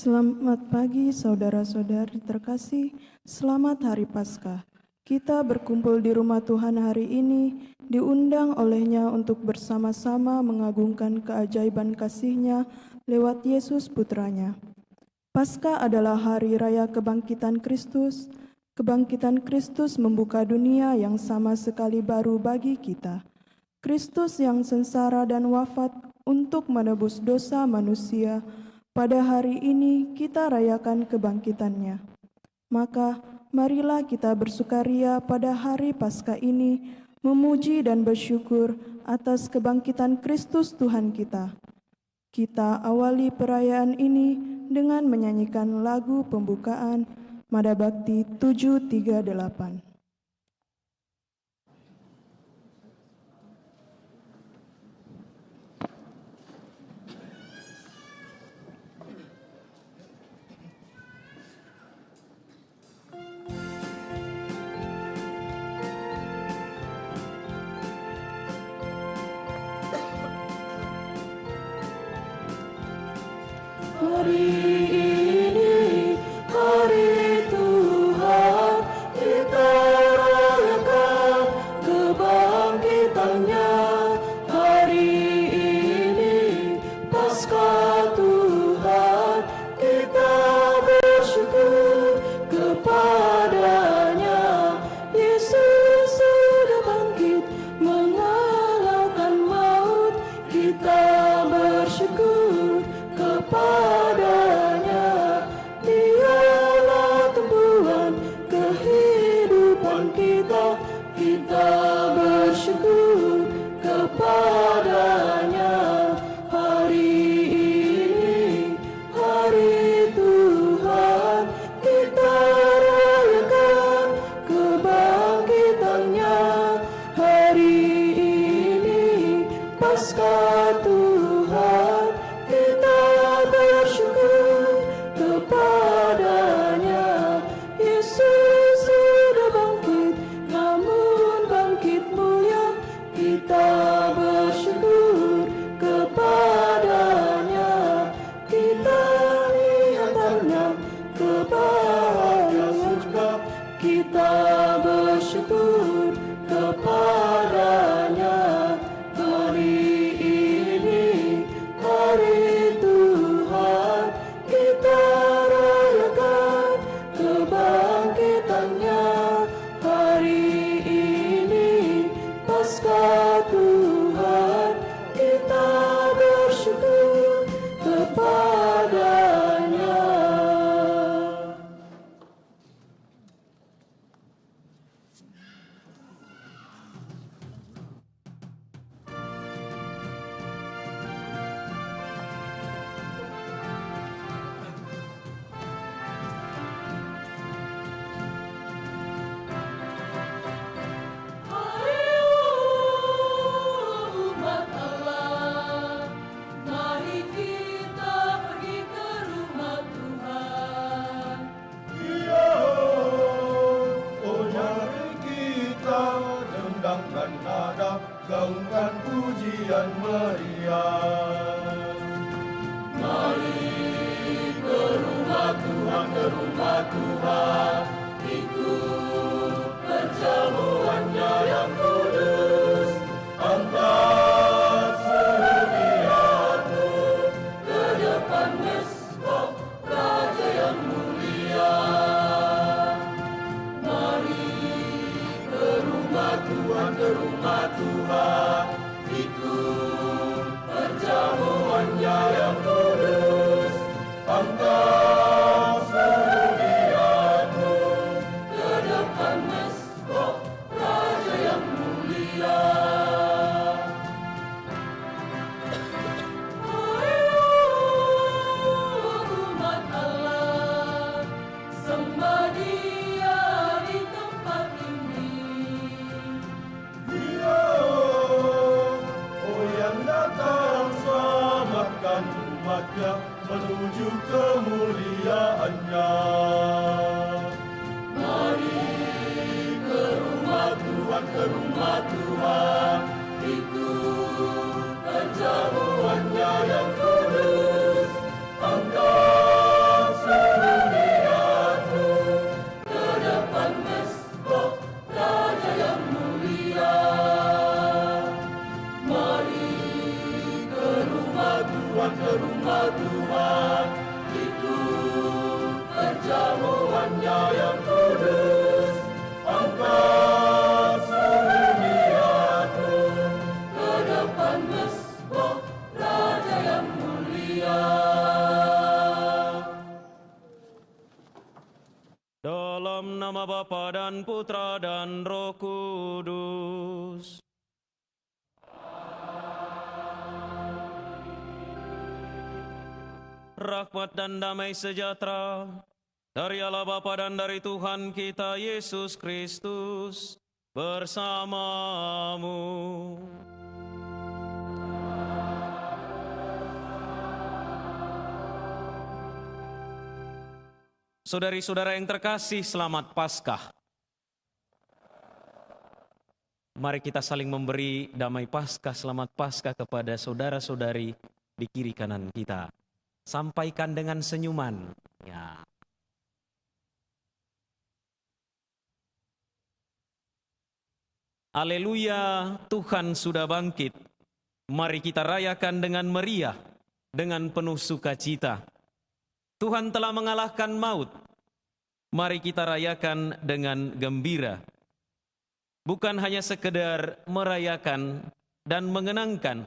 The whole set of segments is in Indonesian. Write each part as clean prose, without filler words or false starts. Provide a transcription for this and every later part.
Selamat pagi saudara-saudari terkasih, selamat Hari Paskah. Kita berkumpul di rumah Tuhan hari ini, diundang olehnya untuk bersama-sama mengagungkan keajaiban kasih-Nya lewat Yesus Putranya. Paskah adalah hari raya kebangkitan Kristus. Kebangkitan Kristus membuka dunia yang sama sekali baru bagi kita. Kristus yang sengsara dan wafat untuk menebus dosa manusia. Pada hari ini kita rayakan kebangkitannya. Maka marilah kita bersukaria pada hari Paskah ini, memuji dan bersyukur atas kebangkitan Kristus Tuhan kita. Kita awali perayaan ini dengan menyanyikan lagu pembukaan Mada Bakti 738. Hari ini, hari Tuhan, kita rayakan kebangkitannya. Hari ini, Paskah Tuhan, kita bersyukur kepadanya. Yesus sudah bangkit, mengalahkan maut, kita bersyukur kepadanya. Dialah tumpuan kehidupan kita, kita bersyukur kepadanya. Hari ini, hari Tuhan, kita rayakan kebangkitannya. Hari ini, Paskah Tuhan, kita bersyukur kepadanya. Yesus sudah bangkit, namun bangkit mulia, kita bersyukur kepadanya. Kita diantaranya kepada surga, kita bersyukur kepadanya. Hari ini, hari Tuhan, kita rayakan kebangkitannya. Hari ini, Paskah Tuhan, kita bersyukur kepadanya. Umat Allah, mari kita pergi ke rumah Tuhan. Oh mari kita dendangkan nada, gaungkan pujian meriah. Mari ke rumah Tuhan, ke rumah Tuhan, ikut perjamuannya yang kudus. Angkat sediamu ke depan mesbah Raja yang mulia. Mari ke rumah Tuhan, ke rumah Tuhan, ikut perjamuannya yang kudus. Angkat sediamu ke depan mesbah Raja yang mulia. Umat Allah, sembah Dia di tempat ini. Dia, oh yang datang selamatkan umatnya menuju kemuliaannya. Mari ke rumah Tuhan, ke rumah Tuhan, ikut perjamuannya yang kudus. Angkat Dalam nama Bapa dan Putra dan Roh Kudus. Rahmat dan damai sejahtera dari Allah Bapa dan dari Tuhan kita Yesus Kristus bersamamu. Saudari-saudara yang terkasih, selamat Paskah. Mari kita saling memberi damai Paskah, selamat Paskah kepada saudara-saudari di kiri kanan kita. Sampaikan dengan senyuman. Ya. Haleluya, Tuhan sudah bangkit. Mari kita rayakan dengan meriah, dengan penuh sukacita. Tuhan telah mengalahkan maut. Mari kita rayakan dengan gembira. Bukan hanya sekedar merayakan dan mengenangkan,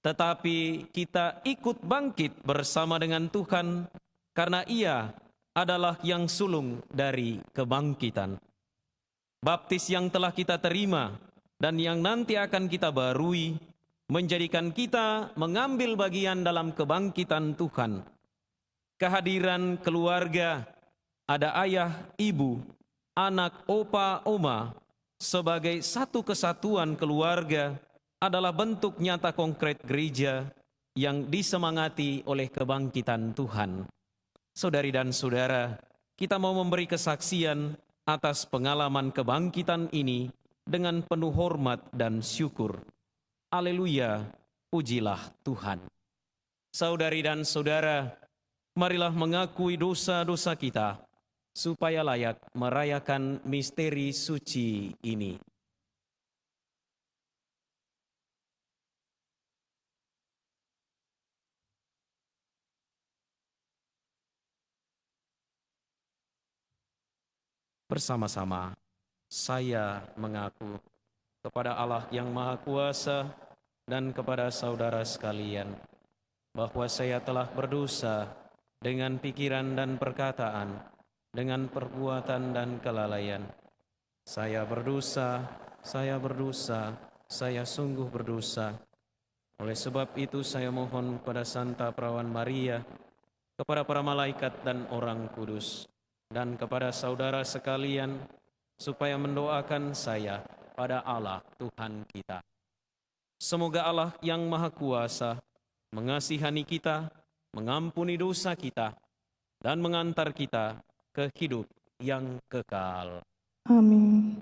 tetapi kita ikut bangkit bersama dengan Tuhan karena Ia adalah yang sulung dari kebangkitan. Baptis yang telah kita terima dan yang nanti akan kita barui menjadikan kita mengambil bagian dalam kebangkitan Tuhan. Kehadiran keluarga, ada ayah, ibu, anak, opa, oma, sebagai satu kesatuan keluarga adalah bentuk nyata konkret gereja yang disemangati oleh kebangkitan Tuhan. Saudari dan saudara, kita mau memberi kesaksian atas pengalaman kebangkitan ini dengan penuh hormat dan syukur. Haleluya, pujilah Tuhan. Saudari dan saudara, marilah mengakui dosa-dosa kita, supaya layak merayakan misteri suci ini. Bersama-sama, saya mengaku kepada Allah yang Maha Kuasa dan kepada saudara sekalian, bahwa saya telah berdosa dengan pikiran dan perkataan, dengan perbuatan dan kelalaian. Saya berdosa, saya sungguh berdosa. Oleh sebab itu saya mohon kepada Santa Perawan Maria, kepada para malaikat dan orang kudus, dan kepada saudara sekalian, supaya mendoakan saya pada Allah Tuhan kita. Semoga Allah yang Maha Kuasa mengasihani kita, mengampuni dosa kita, dan mengantar kita ke hidup yang kekal. Amin.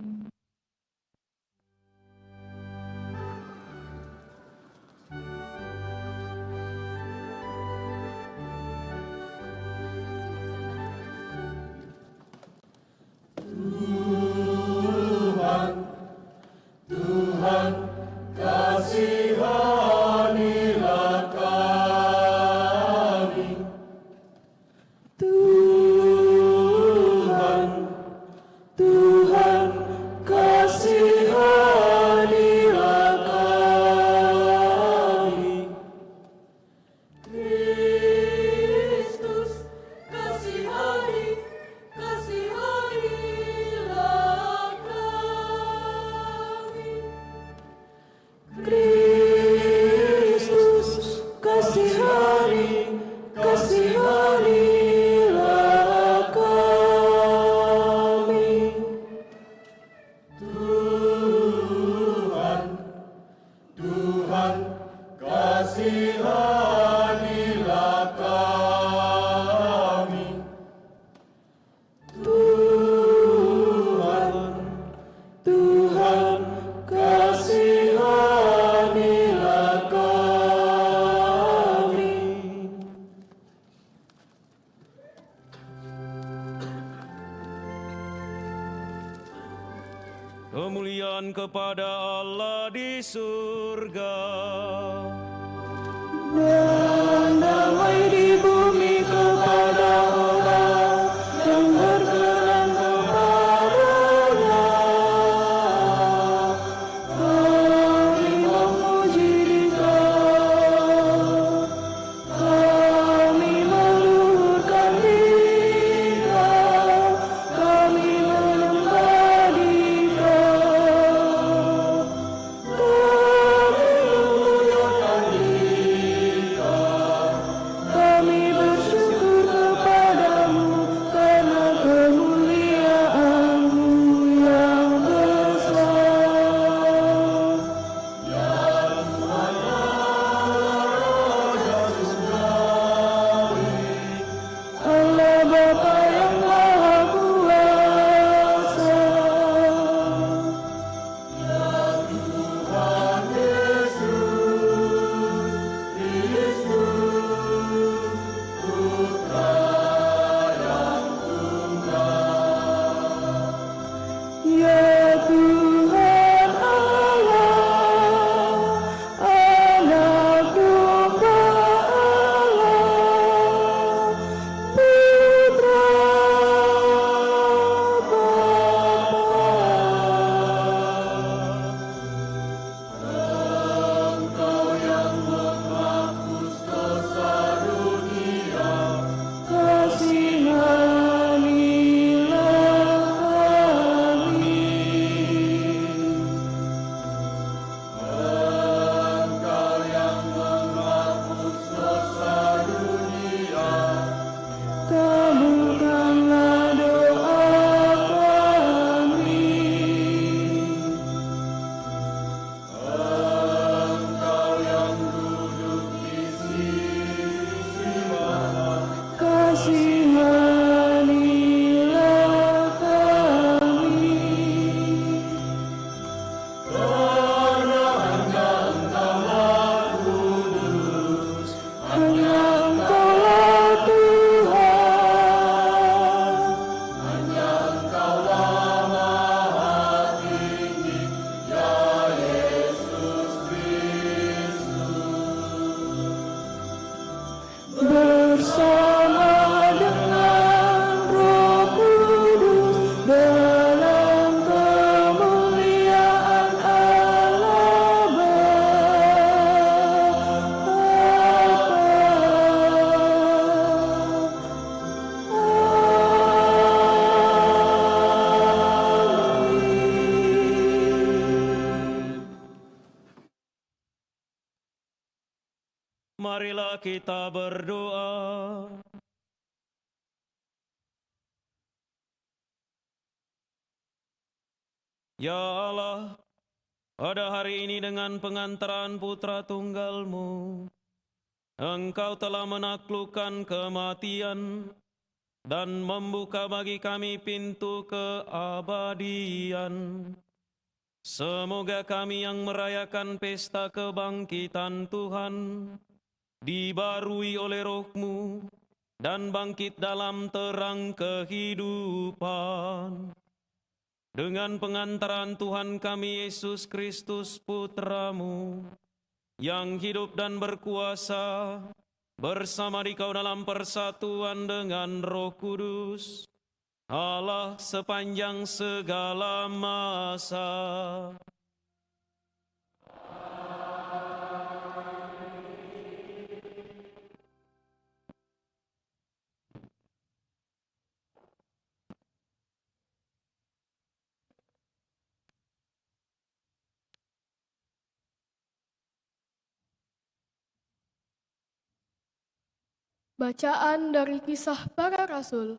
Tuhan, kasihanilah kami. Tuhan, kasihanilah kami. Kristus, kasihanilah kami. Kristus, kasihanilah kami. Tuhan, kasihanilah kami. Tuhan, kasihanilah kami. Kemuliaan kepada Allah di surga. Dan damai di bumi kepada orang yang berkenan kepada-Nya. Kami memuji Dikau, kami meluhurkan Dikau, Marilah kita berdoa. Ya Allah, pada hari ini dengan pengantaran Putra Tunggal-Mu, Engkau telah menaklukkan kematian dan membuka bagi kami pintu keabadian. Semoga kami yang merayakan pesta kebangkitan Tuhan dibarui oleh Roh-Mu dan bangkit dalam terang kehidupan. Dengan pengantaran Tuhan kami Yesus Kristus Putra-Mu, yang hidup dan berkuasa bersama Dikau dalam persatuan dengan Roh Kudus, Allah sepanjang segala masa. Bacaan dari Kisah Para Rasul.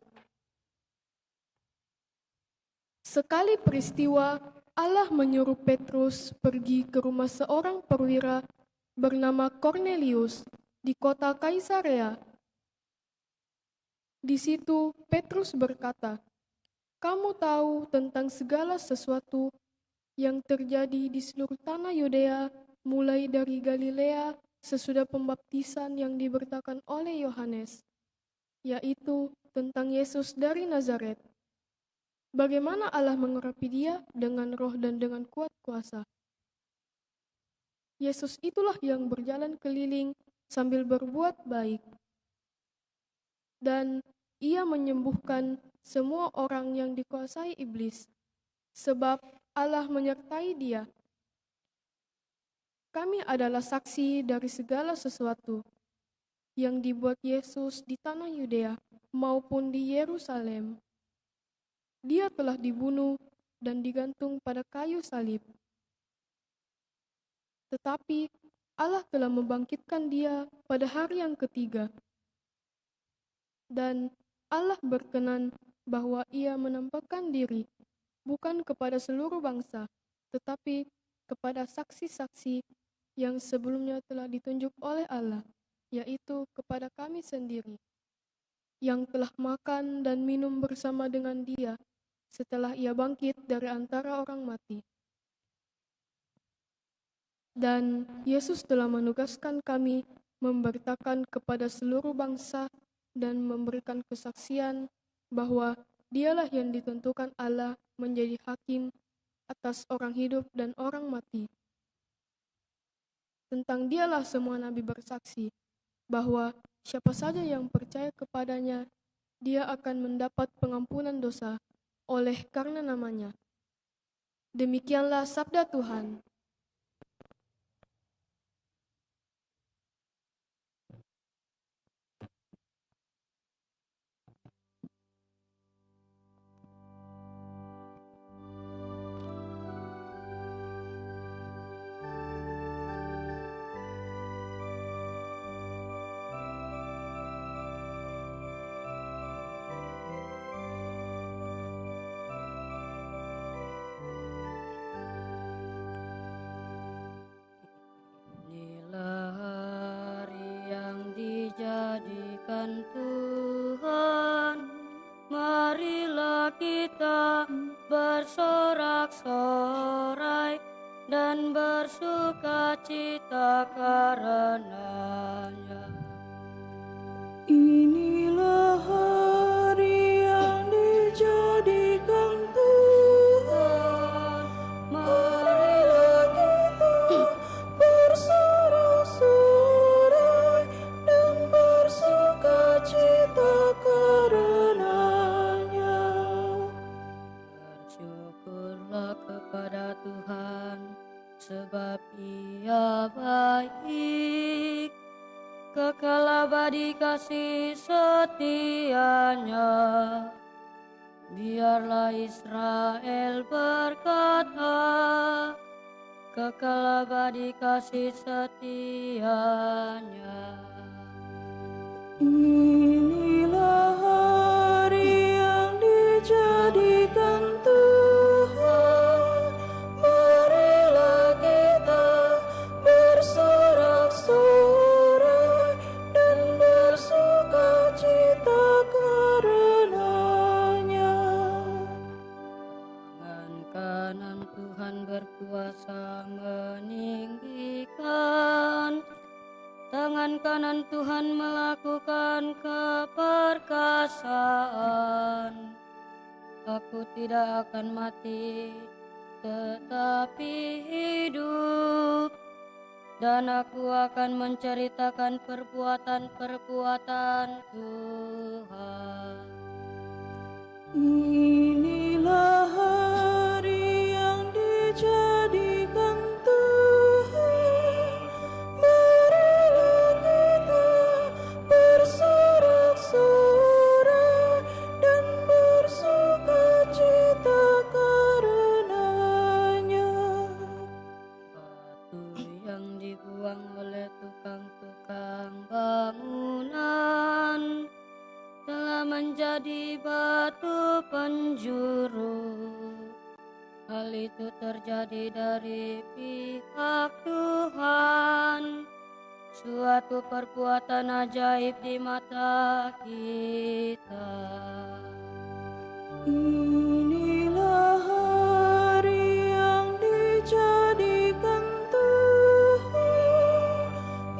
Sekali peristiwa, Allah menyuruh Petrus pergi ke rumah seorang perwira bernama Kornelius di kota Kaisarea. Di situ Petrus berkata, "Kamu tahu tentang segala sesuatu yang terjadi di seluruh tanah Yudea, mulai dari Galilea sesudah pembaptisan yang diberitakan oleh Yohanes, yaitu tentang Yesus dari Nazaret. Bagaimana Allah mengurapi dia dengan roh dan dengan kuat kuasa. Yesus itulah yang berjalan keliling sambil berbuat baik. Dan ia menyembuhkan semua orang yang dikuasai iblis, sebab Allah menyertai dia. Kami adalah saksi dari segala sesuatu yang dibuat Yesus di tanah Yudea maupun di Yerusalem. Dia telah dibunuh dan digantung pada kayu salib. Tetapi Allah telah membangkitkan dia pada hari yang ketiga. Dan Allah berkenan bahwa ia menampakkan diri bukan kepada seluruh bangsa, tetapi kepada saksi-saksi yang sebelumnya telah ditunjuk oleh Allah, yaitu kepada kami sendiri, yang telah makan dan minum bersama dengan dia setelah ia bangkit dari antara orang mati. Dan Yesus telah menugaskan kami memberitakan kepada seluruh bangsa dan memberikan kesaksian bahwa dialah yang ditentukan Allah menjadi hakim atas orang hidup dan orang mati. Tentang dialah semua nabi bersaksi bahwa siapa saja yang percaya kepadanya, dia akan mendapat pengampunan dosa oleh karena namanya. Demikianlah sabda Tuhan. Inilah hari yang dijadikan Tuhan, marilah kita bersorak-sorai dan bersuka cita karenanya. Inilah hari yang dijadikan Tuhan, marilah kita bersorak-sorai dan bersuka cita karenanya. Bersyukurlah kepada Tuhan, sebab Ia baik, kekal abadi kasih setianya. Biarlah Israel berkata, kekal abadi kasih setianya. Inilah hari yang dijadikan Tuhan, marilah kita bersorak-sorai dan bersukacita karenanya. Tangan kanan Tuhan berkuasa meninggikan, tangan kanan Tuhan melakukan keperkasaan. Aku tidak akan mati, tetapi hidup, dan aku akan menceritakan perbuatan-perbuatan Tuhan. Inilah hari yang dijadikan Tuhan, marilah kita bersorak-sorai dan bersukacita karenanya. Batu yang dibuang oleh tukang-tukang bangunan telah menjadi batu penjuru. Hal itu terjadi dari pihak Tuhan, suatu perbuatan ajaib di mata kita. Inilah hari yang dijadikan Tuhan,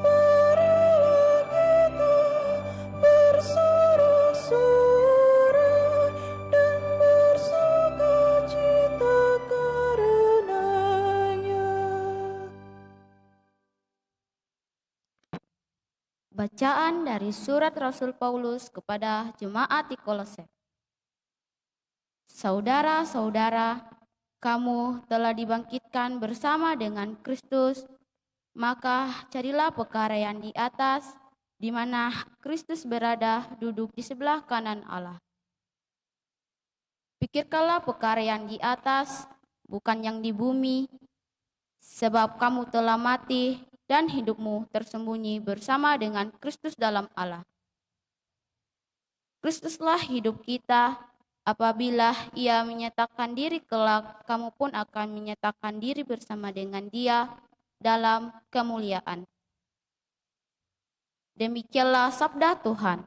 marilah kita bersorak-sorai dan bersukacita karenanya. Bacaan dari surat Rasul Paulus kepada jemaat di Kolose. Saudara-saudara, kamu telah dibangkitkan bersama dengan Kristus, maka carilah perkara yang di atas, di mana Kristus berada duduk di sebelah kanan Allah. Pikirkanlah perkara yang di atas, bukan yang di bumi, sebab kamu telah mati dan hidupmu tersembunyi bersama dengan Kristus dalam Allah. Kristuslah hidup kita. Apabila Ia menyatakan diri kelak, kamu pun akan menyatakan diri bersama dengan Dia dalam kemuliaan. Demikianlah sabda Tuhan.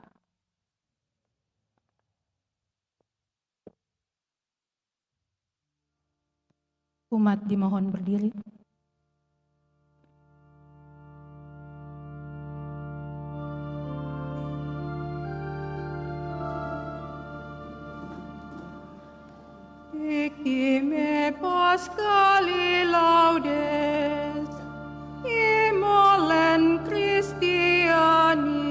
Umat dimohon berdiri. Victime Pascali laudes, immolent Christiani,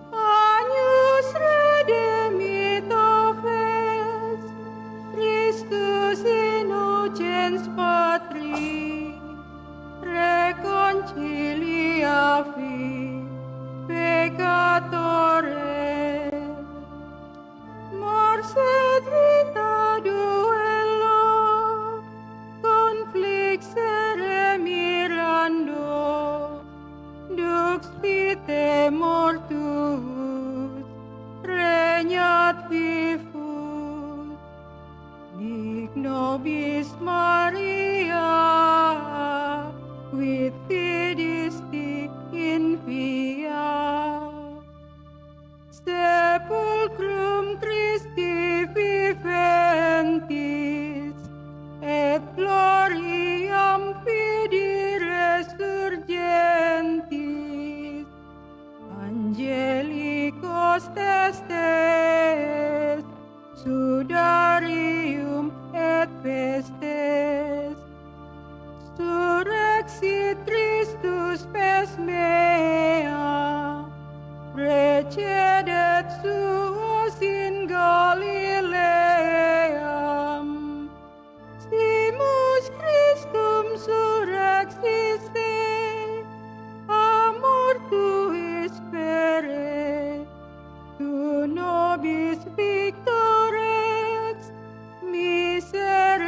agnus redemptor est, Christus innocens Patri, reconcilia fi peccatores, mors et vita duello, conflixere mirando, dux vitae mortuus, regnat vivus, dic nobis Maria, quid fidis dic in via, sepulcrum Christi viventis, et gloriam fidi resurgentis, angelicos testes, sudarium et vestes, surrexit Christus pes mea, precedet suos in Galileam, simus Christum surrexiste, a mortuis spere, tu nobis victor ex miserere,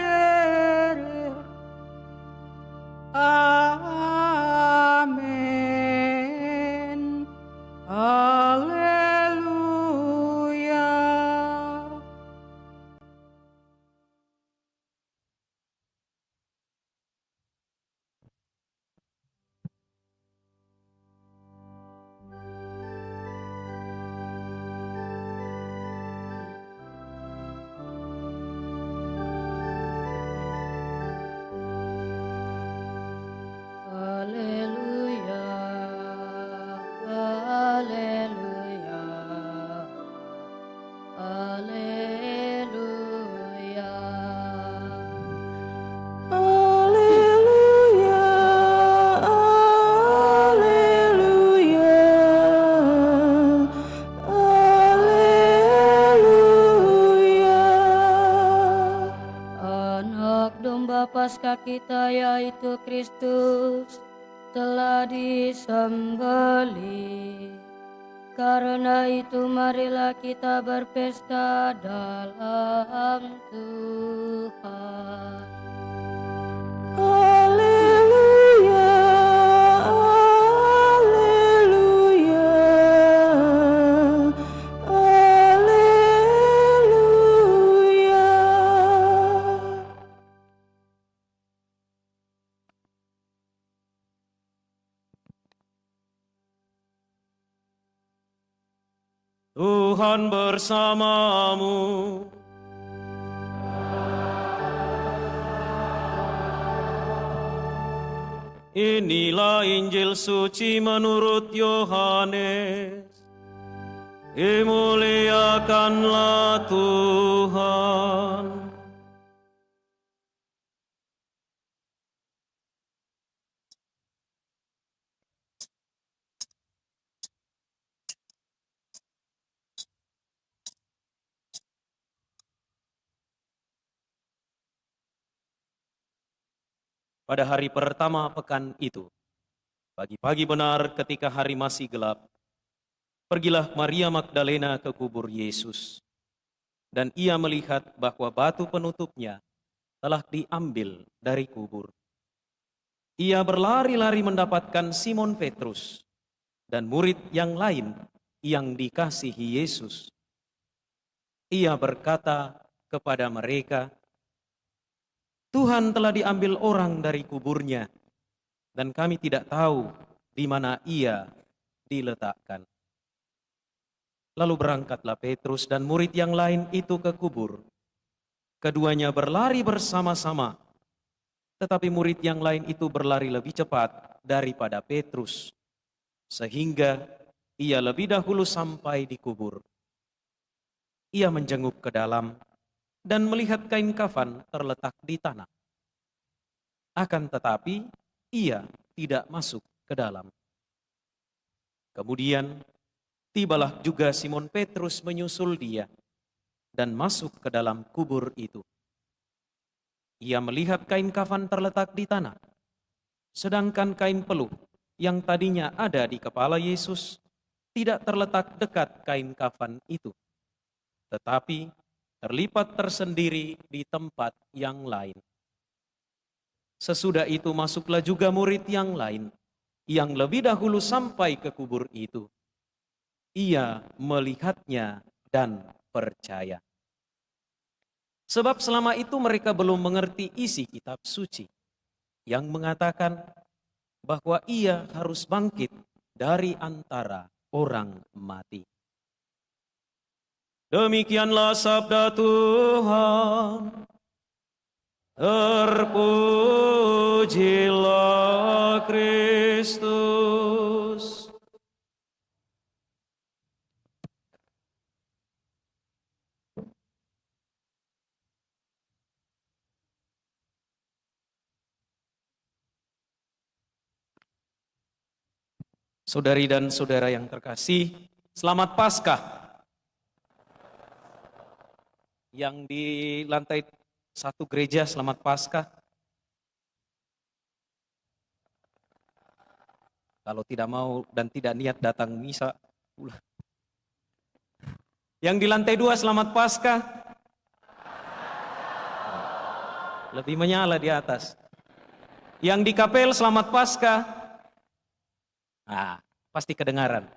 penyembah Paskah kita yaitu Kristus telah disembelih. Karena itu marilah kita berpesta dalam Tuhan. Haleluya, haleluya, haleluya. Tuhan bersamamu. Inilah Injil suci menurut Yohanes. Dimuliakanlah Tuhan. Pada hari pertama pekan itu, pagi-pagi benar ketika hari masih gelap, pergilah Maria Magdalena ke kubur Yesus. Dan ia melihat bahwa batu penutupnya telah diambil dari kubur. Ia berlari-lari mendapatkan Simon Petrus dan murid yang lain yang dikasihi Yesus. Ia berkata kepada mereka, Tuhan telah diambil orang dari kuburnya, dan kami tidak tahu di mana ia diletakkan. Lalu berangkatlah Petrus dan murid yang lain itu ke kubur. Keduanya berlari bersama-sama, tetapi murid yang lain itu berlari lebih cepat daripada Petrus, sehingga ia lebih dahulu sampai di kubur. Ia menjenguk ke dalam dan melihat kain kafan terletak di tanah. Akan tetapi ia tidak masuk ke dalam. Kemudian tibalah juga Simon Petrus menyusul dia dan masuk ke dalam kubur itu. Ia melihat kain kafan terletak di tanah, sedangkan kain peluh yang tadinya ada di kepala Yesus tidak terletak dekat kain kafan itu, tetapi terlipat tersendiri di tempat yang lain. Sesudah itu masuklah juga murid yang lain, yang lebih dahulu sampai ke kubur itu. Ia melihatnya dan percaya. Sebab selama itu mereka belum mengerti isi kitab suci, yang mengatakan bahwa ia harus bangkit dari antara orang mati. Demikianlah sabda Tuhan. Terpujilah Kristus. Saudari dan saudara yang terkasih, selamat Paskah. Yang di lantai 1 gereja selamat Paskah. Kalau tidak mau dan tidak niat datang misa, pulang. Yang di lantai 2 selamat Paskah. Lebih menyala di atas. Yang di kapel selamat Paskah. Nah, pasti kedengaran.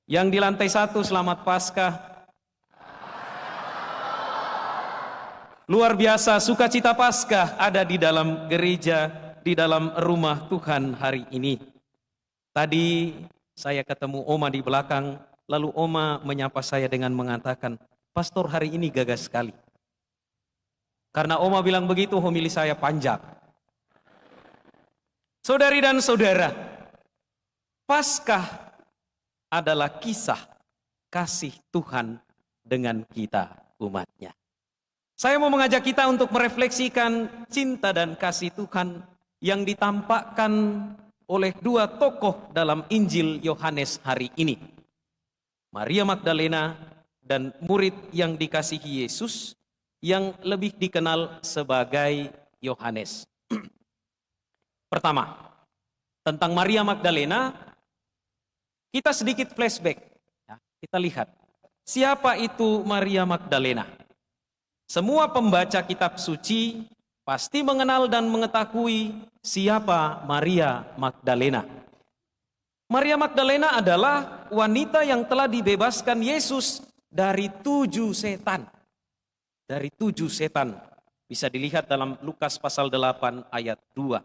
Yang di lantai 1 selamat Paskah. Luar biasa sukacita Paskah ada di dalam gereja, di dalam rumah Tuhan hari ini. Tadi saya ketemu Oma di belakang, lalu Oma menyapa saya dengan mengatakan, Pastor hari ini gagah sekali. Karena Oma bilang begitu, homili saya panjang. Saudari dan saudara, Paskah adalah kisah kasih Tuhan dengan kita umatnya. Saya mau mengajak kita untuk merefleksikan cinta dan kasih Tuhan yang ditampakkan oleh dua tokoh dalam Injil Yohanes hari ini. Maria Magdalena dan murid yang dikasihi Yesus yang lebih dikenal sebagai Yohanes. Pertama, tentang Maria Magdalena, kita sedikit flashback. Ya, kita lihat, siapa itu Maria Magdalena? Semua pembaca kitab suci pasti mengenal dan mengetahui siapa Maria Magdalena. Maria Magdalena adalah wanita yang telah dibebaskan Yesus dari 7 setan. Dari 7 setan. Bisa dilihat dalam Lukas pasal 8 ayat 2.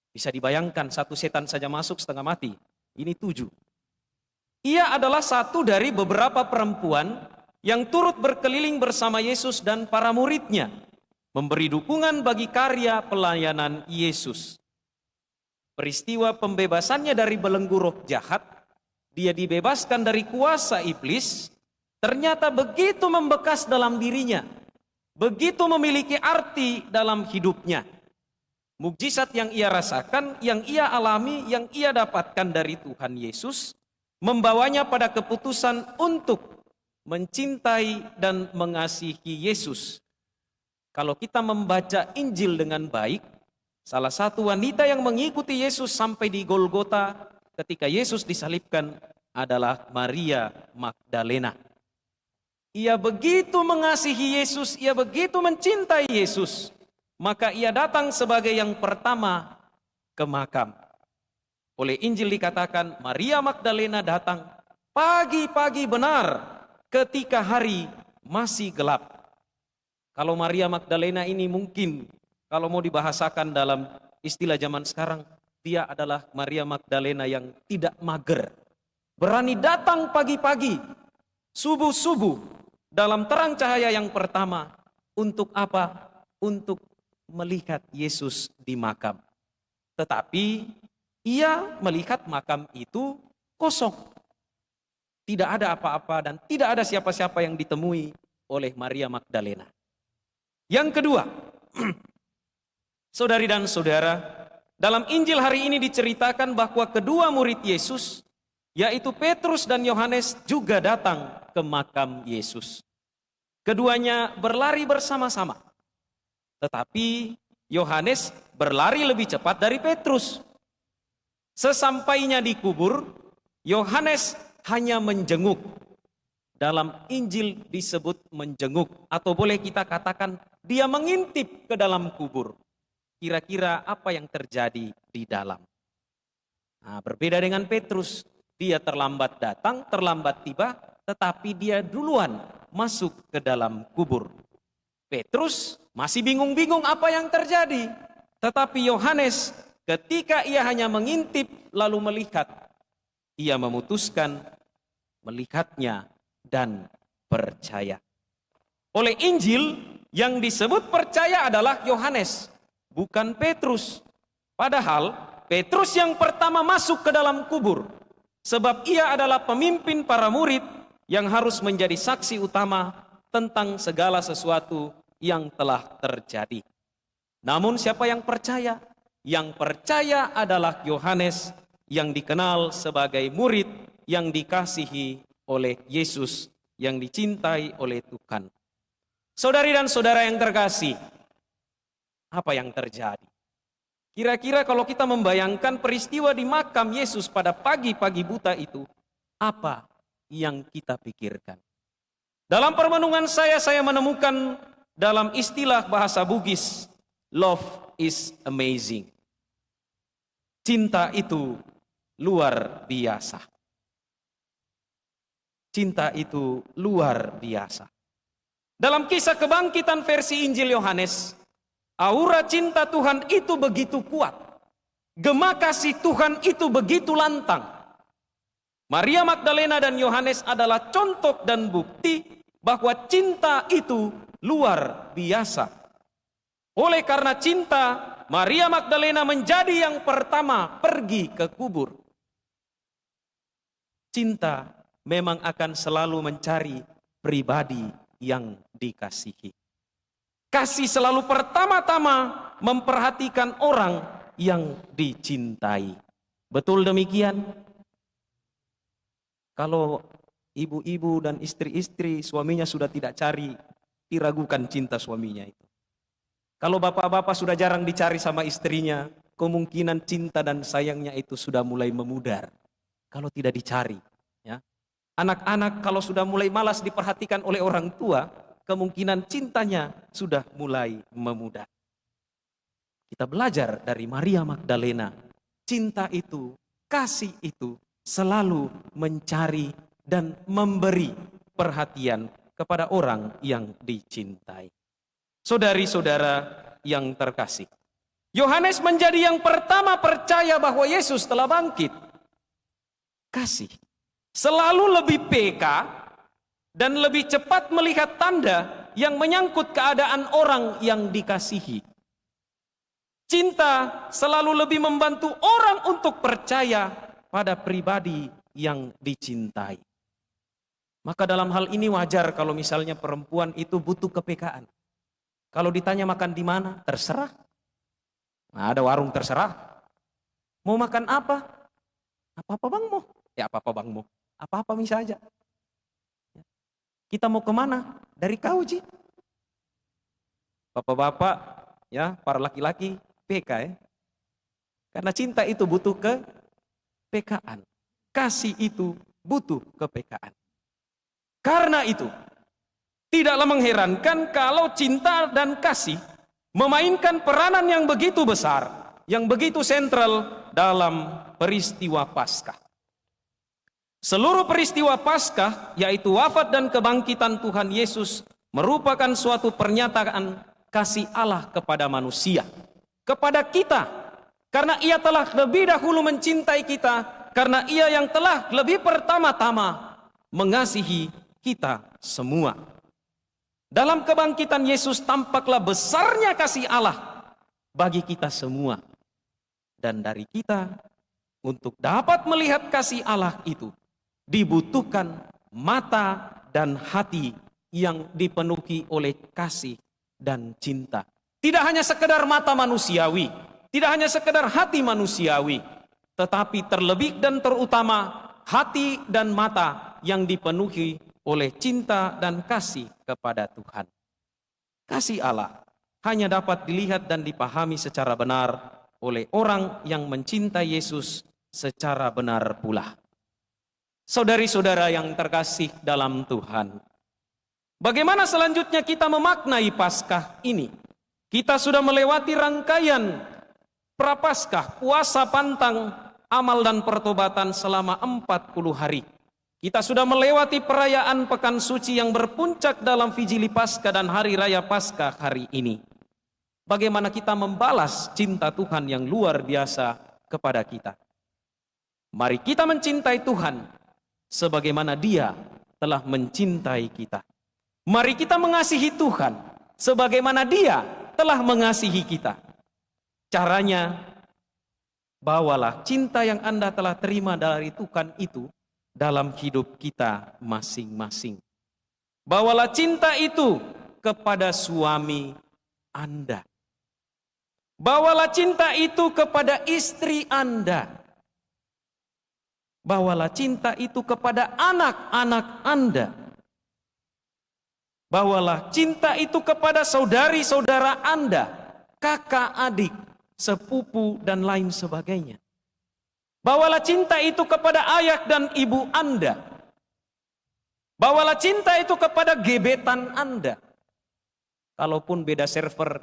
Bisa dibayangkan, 1 setan saja masuk setengah mati. Ini 7. Ia adalah satu dari beberapa perempuan yang turut berkeliling bersama Yesus dan para muridnya, memberi dukungan bagi karya pelayanan Yesus. Peristiwa pembebasannya dari belenggu roh jahat, dia dibebaskan dari kuasa iblis, ternyata begitu membekas dalam dirinya, begitu memiliki arti dalam hidupnya. Mukjizat yang ia rasakan, yang ia alami, yang ia dapatkan dari Tuhan Yesus, membawanya pada keputusan untuk mencintai dan mengasihi Yesus. Kalau kita membaca Injil dengan baik, salah satu wanita yang mengikuti Yesus sampai di Golgota ketika Yesus disalibkan adalah Maria Magdalena. Ia begitu mengasihi Yesus, ia begitu mencintai Yesus, maka ia datang sebagai yang pertama ke makam. Oleh Injil dikatakan Maria Magdalena datang pagi-pagi benar ketika hari masih gelap. Kalau Maria Magdalena ini mungkin kalau mau dibahasakan dalam istilah zaman sekarang, dia adalah Maria Magdalena yang tidak mager. Berani datang pagi-pagi, subuh-subuh, dalam terang cahaya yang pertama. Untuk apa? Untuk melihat Yesus di makam. Tetapi ia melihat makam itu kosong. Tidak ada apa-apa dan tidak ada siapa-siapa yang ditemui oleh Maria Magdalena. Yang kedua, saudari dan saudara, dalam Injil hari ini diceritakan bahwa kedua murid Yesus, yaitu Petrus dan Yohanes, juga datang ke makam Yesus. Keduanya berlari bersama-sama. Tetapi Yohanes berlari lebih cepat dari Petrus. Sesampainya di kubur, Yohanes hanya menjenguk. Dalam Injil disebut menjenguk, atau boleh kita katakan dia mengintip ke dalam kubur. Kira-kira apa yang terjadi di dalam? Nah, berbeda dengan Petrus, dia terlambat datang, terlambat tiba, tetapi dia duluan masuk ke dalam kubur. Petrus masih bingung-bingung apa yang terjadi, tetapi Yohanes ketika ia hanya mengintip lalu melihat, ia memutuskan melihatnya dan percaya. Oleh Injil yang disebut percaya adalah Yohanes, bukan Petrus. Padahal Petrus yang pertama masuk ke dalam kubur, sebab ia adalah pemimpin para murid yang harus menjadi saksi utama tentang segala sesuatu yang telah terjadi. Namun siapa yang percaya? Yang percaya adalah Yohanes yang dikenal sebagai murid yang dikasihi oleh Yesus, yang dicintai oleh Tuhan. Saudari dan saudara yang terkasih, apa yang terjadi? Kira-kira kalau kita membayangkan peristiwa di makam Yesus pada pagi-pagi buta itu, apa yang kita pikirkan? Dalam permenungan saya menemukan dalam istilah bahasa Bugis, love is amazing. Cinta itu luar biasa. Cinta itu luar biasa. Dalam kisah kebangkitan versi Injil Yohanes, aura cinta Tuhan itu begitu kuat. Gema kasih Tuhan itu begitu lantang. Maria Magdalena dan Yohanes adalah contoh dan bukti bahwa cinta itu luar biasa. Oleh karena cinta, Maria Magdalena menjadi yang pertama pergi ke kubur. Cinta memang akan selalu mencari pribadi yang dikasihi. Kasih selalu pertama-tama memperhatikan orang yang dicintai. Betul demikian? Kalau ibu-ibu dan istri-istri suaminya sudah tidak cari, diragukan cinta suaminya itu. Kalau bapak-bapak sudah jarang dicari sama istrinya, kemungkinan cinta dan sayangnya itu sudah mulai memudar. Kalau tidak dicari, ya. Anak-anak kalau sudah mulai malas diperhatikan oleh orang tua, kemungkinan cintanya sudah mulai memudar. Kita belajar dari Maria Magdalena, cinta itu, kasih itu selalu mencari dan memberi perhatian kepada orang yang dicintai. Saudari-saudara yang terkasih, Yohanes menjadi yang pertama percaya bahwa Yesus telah bangkit. Kasih selalu lebih peka dan lebih cepat melihat tanda yang menyangkut keadaan orang yang dikasihi. Cinta selalu lebih membantu orang untuk percaya pada pribadi yang dicintai. Maka dalam hal ini wajar kalau misalnya perempuan itu butuh kepekaan. Kalau ditanya makan di mana, terserah. Nah, ada warung terserah. Mau makan apa? Apa-apa bang mau? Ya apa-apa bang mau. Apa-apa bisa aja. Kita mau kemana? Dari kau Ji. Bapak-bapak, ya para laki-laki, PK ya. Karena cinta itu butuh kepekaan. Kasih itu butuh kepekaan. Karena itu, tidaklah mengherankan kalau cinta dan kasih memainkan peranan yang begitu besar, yang begitu sentral dalam peristiwa Paskah. Seluruh peristiwa Paskah, yaitu wafat dan kebangkitan Tuhan Yesus, merupakan suatu pernyataan kasih Allah kepada manusia, kepada kita, karena Ia telah lebih dahulu mencintai kita, karena Ia yang telah lebih pertama-tama mengasihi kita semua. Dalam kebangkitan Yesus tampaklah besarnya kasih Allah bagi kita semua. Dan dari kita, untuk dapat melihat kasih Allah itu, dibutuhkan mata dan hati yang dipenuhi oleh kasih dan cinta. Tidak hanya sekedar mata manusiawi, tidak hanya sekedar hati manusiawi, tetapi terlebih dan terutama hati dan mata yang dipenuhi oleh cinta dan kasih kepada Tuhan. Kasih Allah hanya dapat dilihat dan dipahami secara benar oleh orang yang mencintai Yesus secara benar pula. Saudari-saudara yang terkasih dalam Tuhan, bagaimana selanjutnya kita memaknai Paskah ini? Kita sudah melewati rangkaian Prapaskah, puasa pantang, amal dan pertobatan selama 40 hari. Kita sudah melewati perayaan Pekan Suci yang berpuncak dalam Vigili Paskah dan Hari Raya Paskah hari ini. Bagaimana kita membalas cinta Tuhan yang luar biasa kepada kita? Mari kita mencintai Tuhan sebagaimana Dia telah mencintai kita. Mari kita mengasihi Tuhan sebagaimana Dia telah mengasihi kita. Caranya, bawalah cinta yang Anda telah terima dari Tuhan itu dalam hidup kita masing-masing. Bawalah cinta itu kepada suami Anda. Bawalah cinta itu kepada istri Anda. Bawalah cinta itu kepada anak-anak Anda. Bawalah cinta itu kepada saudari-saudara Anda, kakak, adik, sepupu, dan lain sebagainya. Bawalah cinta itu kepada ayah dan ibu Anda. Bawalah cinta itu kepada gebetan Anda. Kalaupun beda server,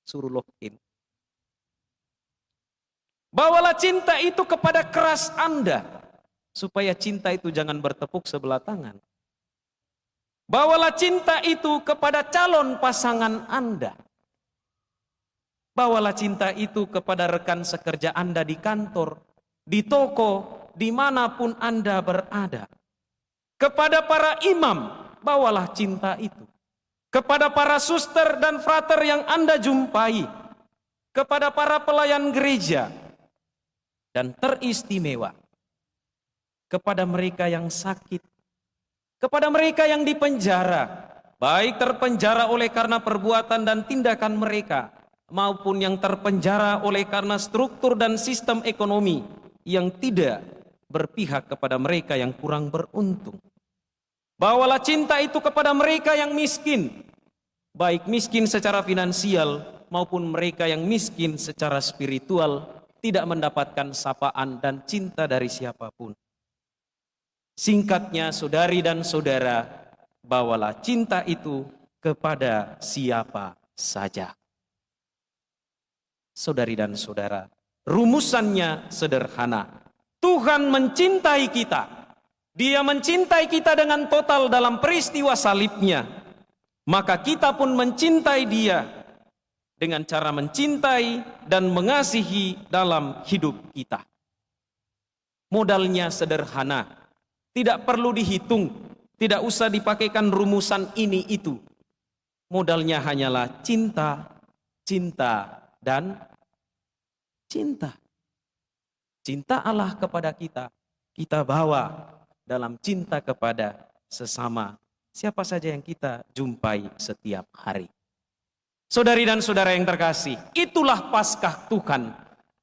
suruh login. Bawalah cinta itu kepada keras Anda, supaya cinta itu jangan bertepuk sebelah tangan. Bawalah cinta itu kepada calon pasangan Anda. Bawalah cinta itu kepada rekan sekerja Anda di kantor, di toko, dimanapun Anda berada. Kepada para imam, bawalah cinta itu. Kepada para suster dan frater yang Anda jumpai. Kepada para pelayan gereja. Dan teristimewa, kepada mereka yang sakit. Kepada mereka yang dipenjara. Baik terpenjara oleh karena perbuatan dan tindakan mereka, maupun yang terpenjara oleh karena struktur dan sistem ekonomi yang tidak berpihak kepada mereka yang kurang beruntung. Bawalah cinta itu kepada mereka yang miskin. baik miskin secara finansial maupun mereka yang miskin secara spiritual, tidak mendapatkan sapaan dan cinta dari siapapun. Singkatnya, saudari dan saudara, bawalah cinta itu kepada siapa saja. Saudari dan saudara, rumusannya sederhana. Tuhan mencintai kita. Dia mencintai kita dengan total dalam peristiwa salibnya. Maka kita pun mencintai dia dengan cara mencintai dan mengasihi dalam hidup kita. Modalnya sederhana, tidak perlu dihitung, tidak usah dipakaikan rumusan ini itu. Modalnya hanyalah cinta, cinta, dan cinta. Cinta Allah kepada kita, kita bawa dalam cinta kepada sesama, siapa saja yang kita jumpai setiap hari. Saudari dan saudara yang terkasih, itulah Paskah Tuhan,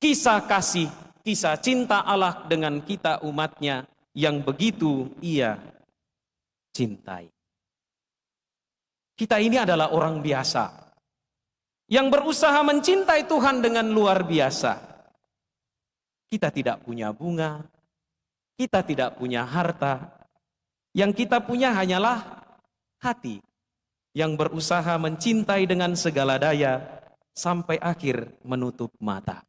kisah kasih, kisah cinta Allah dengan kita umatnya yang begitu ia cintai. Kita ini adalah orang biasa yang berusaha mencintai Tuhan dengan luar biasa. Kita tidak punya bunga, kita tidak punya harta, yang kita punya hanyalah hati yang berusaha mencintai dengan segala daya sampai akhir menutup mata.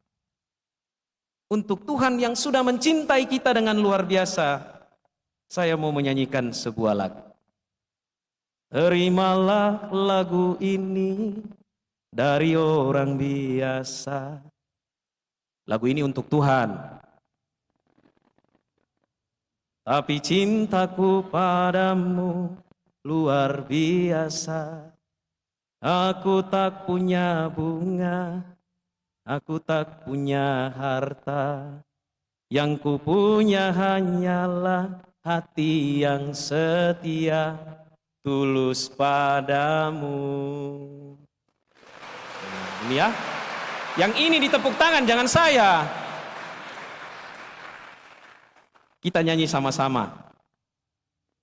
Untuk Tuhan yang sudah mencintai kita dengan luar biasa, saya mau menyanyikan sebuah lagu. Terimalah lagu ini dari orang biasa. Lagu ini untuk Tuhan. Tapi cintaku padamu luar biasa. Aku tak punya bunga, aku tak punya harta. Yang ku punya hanyalah hati yang setia, tulus padamu. Ini ya. Yang ini ditepuk tangan, jangan saya. Kita nyanyi sama-sama.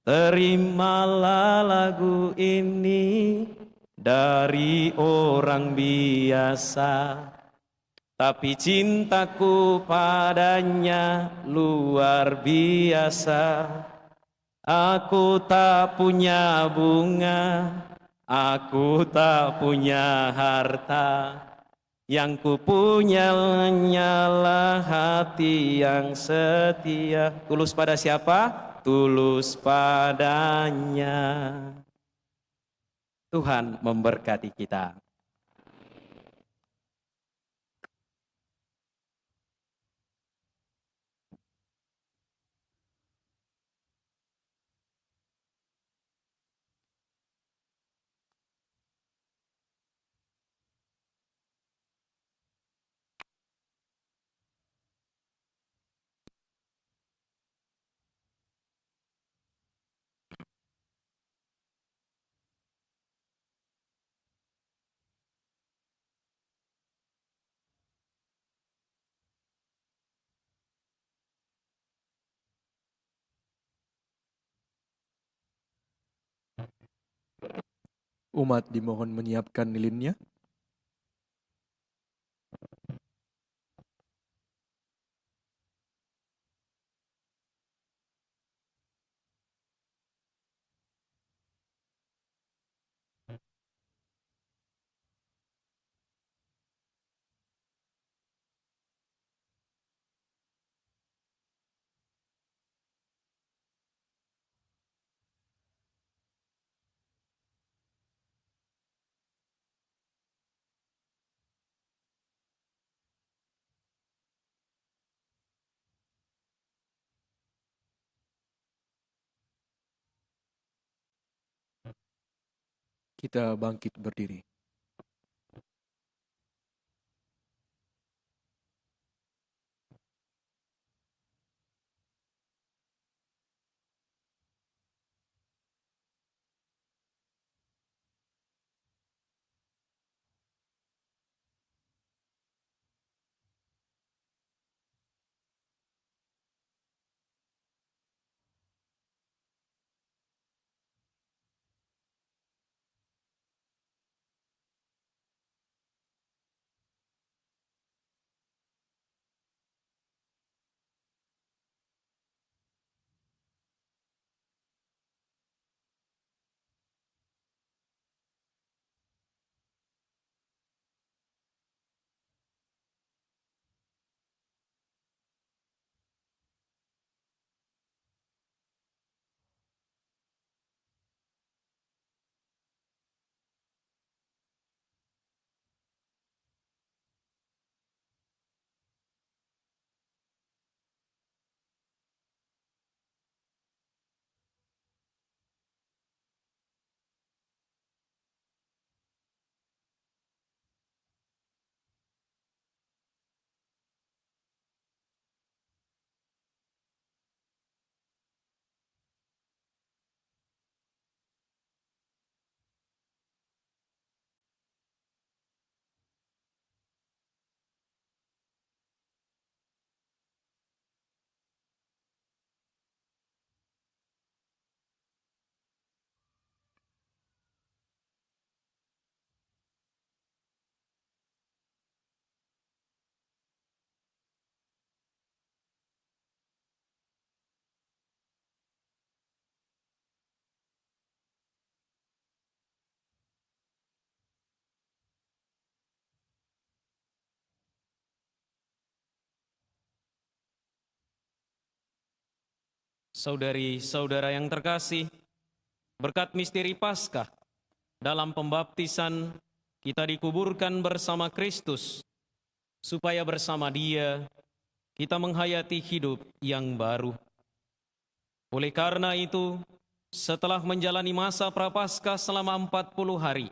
Terimalah lagu ini dari orang biasa, tapi cintaku padanya luar biasa. Aku tak punya bunga, aku tak punya harta. Yang ku punya hanyalah hati yang setia. Tulus pada siapa? Tulus padanya. Tuhan memberkati kita. Umat dimohon menyiapkan lilinnya. Kita bangkit berdiri. Saudari-saudara yang terkasih, berkat misteri Paskah, dalam pembaptisan kita dikuburkan bersama Kristus, supaya bersama Dia kita menghayati hidup yang baru. Oleh karena itu, setelah menjalani masa Prapaskah selama 40 hari,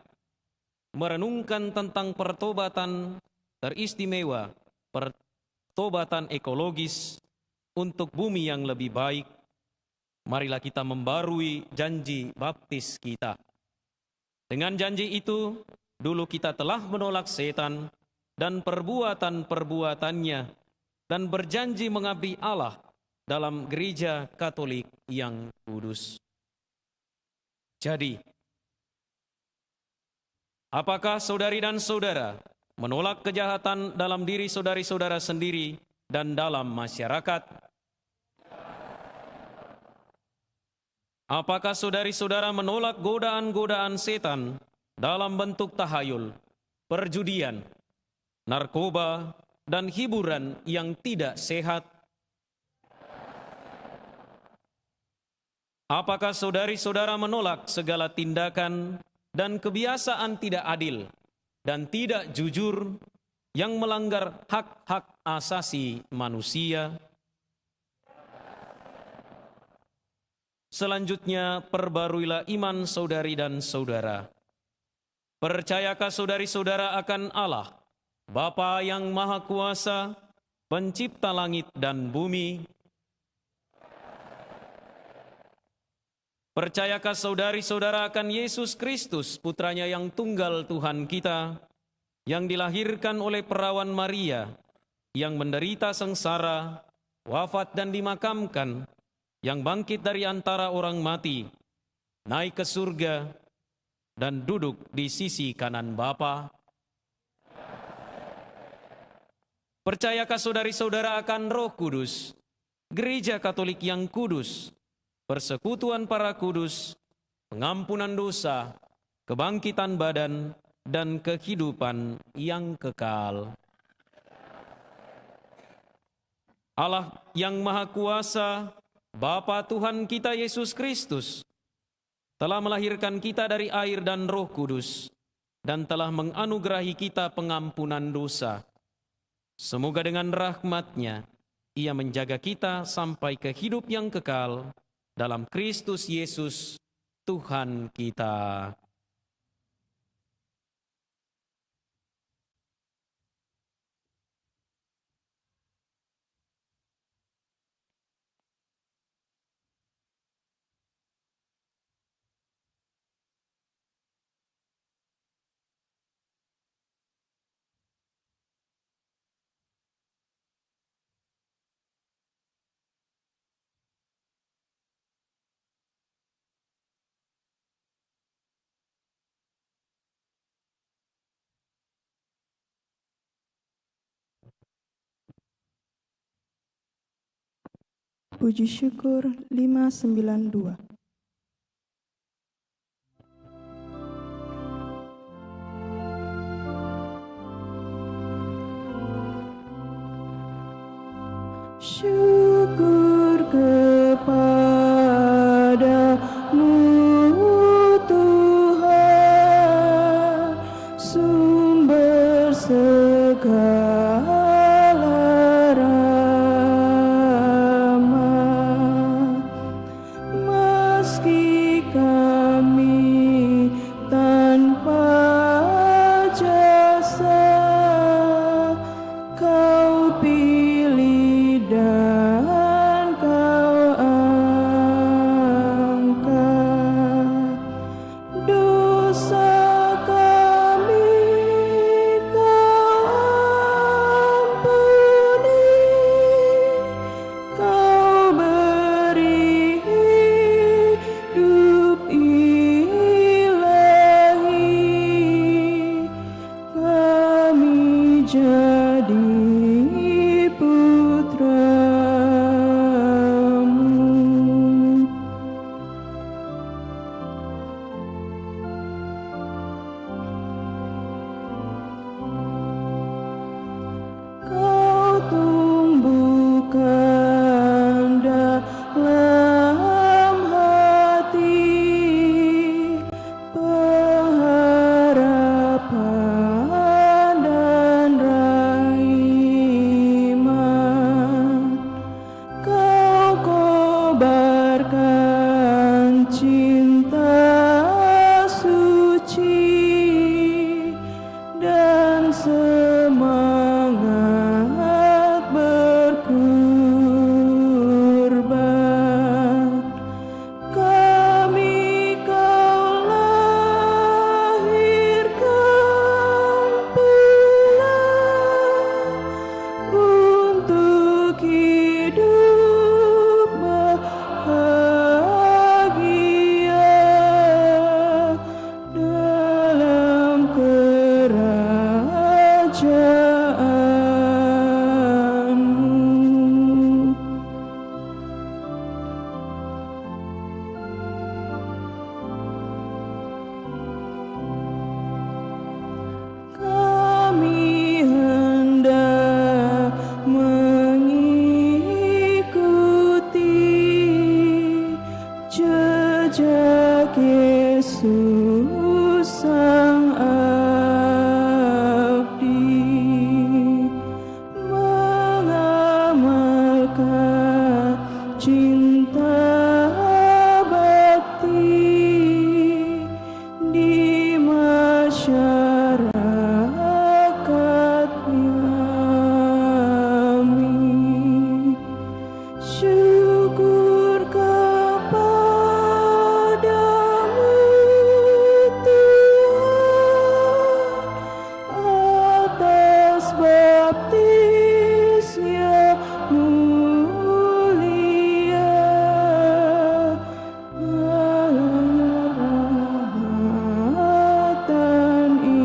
merenungkan tentang pertobatan teristimewa, pertobatan ekologis untuk bumi yang lebih baik, marilah kita membarui janji baptis kita. Dengan janji itu, dulu kita telah menolak setan dan perbuatan-perbuatannya dan berjanji mengabdi Allah dalam gereja Katolik yang kudus. Jadi, apakah saudari dan saudara menolak kejahatan dalam diri saudari-saudara sendiri dan dalam masyarakat? Apakah saudari-saudara menolak godaan-godaan setan dalam bentuk tahayul, perjudian, narkoba, dan hiburan yang tidak sehat? Apakah saudari-saudara menolak segala tindakan dan kebiasaan tidak adil dan tidak jujur yang melanggar hak-hak asasi manusia? Selanjutnya, perbaruilah iman saudari dan saudara. Percayakah saudari-saudara akan Allah, Bapa yang Maha Kuasa, Pencipta langit dan bumi? Percayakah saudari-saudara akan Yesus Kristus, Putranya yang tunggal Tuhan kita, yang dilahirkan oleh perawan Maria, yang menderita sengsara, wafat dan dimakamkan, yang bangkit dari antara orang mati, naik ke surga, dan duduk di sisi kanan Bapa? Percayakah saudari-saudara akan Roh Kudus, Gereja Katolik yang kudus, persekutuan para kudus, pengampunan dosa, kebangkitan badan, dan kehidupan yang kekal? Allah yang Maha Kuasa, Bapa Tuhan kita Yesus Kristus, telah melahirkan kita dari air dan Roh Kudus, dan telah menganugerahi kita pengampunan dosa. Semoga dengan rahmat-Nya, Ia menjaga kita sampai ke hidup yang kekal, dalam Kristus Yesus, Tuhan kita. Puji syukur 592. Syukur kepadamu Tuhan, sumber segala rahmat. Meski kami tanpa jasa, Kau pilih dan Kau angkat. Dosa kami Kau semangat berkurban. Kami kau lahirkan pula untuk hidup bahagia dalam kerajaanmu. Kami hendak mengikuti jejak Yesus Sang Abdi, mengamalkan cinta bakti di masyarakat kami. Syukur kepadamu Tuhan atas baptis yang mulia dalam rahmat dan iman.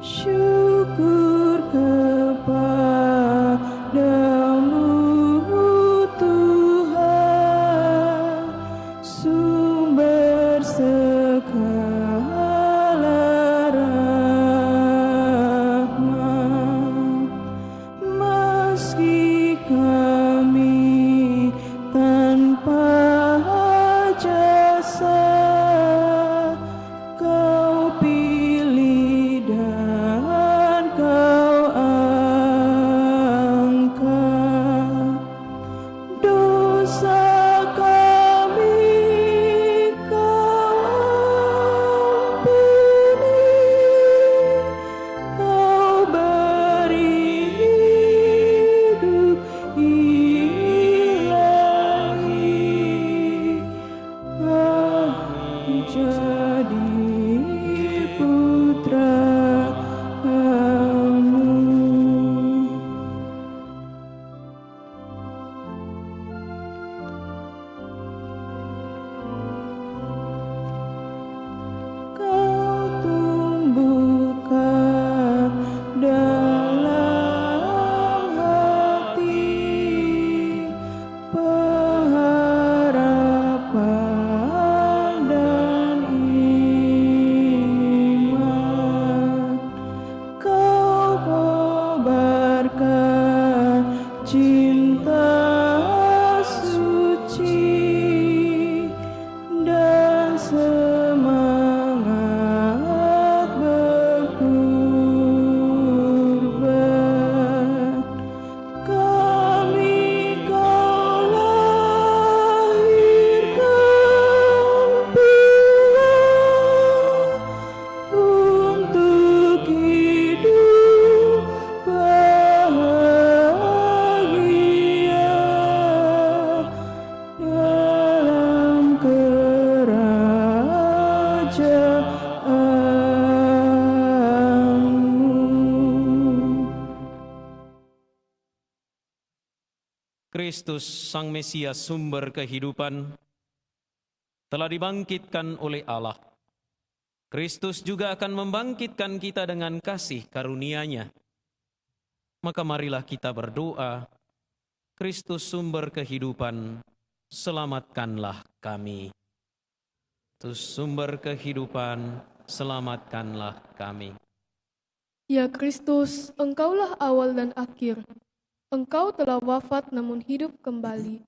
Syukur kepadamu Tuhan, sumber segala rahmat. Meski kami tanpa jasa, Kau pilih dan Kau angkat. Dosa kami Kau ampuni, Kau beri hidup ilahi, menjadi putra-Mu. Kau tumbuhkan dalam hati pengharapan dan iman. Kau kobarkan cinta suci dan semangat berkurban. Kami Kau lahirkan pula untuk hidup bahagia dalam kerajaanmu. Kristus Sang Mesias sumber kehidupan telah dibangkitkan oleh Allah. Kristus juga akan membangkitkan kita dengan kasih karunia-Nya. Maka marilah kita berdoa, Kristus sumber kehidupan, selamatkanlah kami. Kristus sumber kehidupan, selamatkanlah kami. Ya Kristus, Engkaulah awal dan akhir. Engkau telah wafat namun hidup kembali.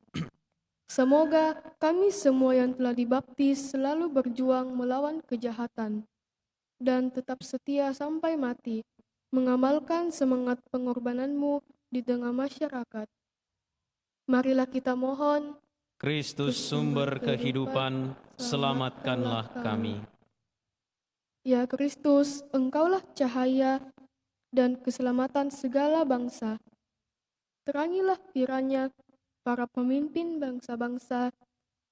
Semoga kami semua yang telah dibaptis selalu berjuang melawan kejahatan dan tetap setia sampai mati, mengamalkan semangat pengorbanan-Mu di tengah masyarakat. Marilah kita mohon, Kristus sumber kehidupan, selamatkanlah kami. ya Kristus, Engkaulah cahaya dan keselamatan segala bangsa. Terangilah kiranya para pemimpin bangsa-bangsa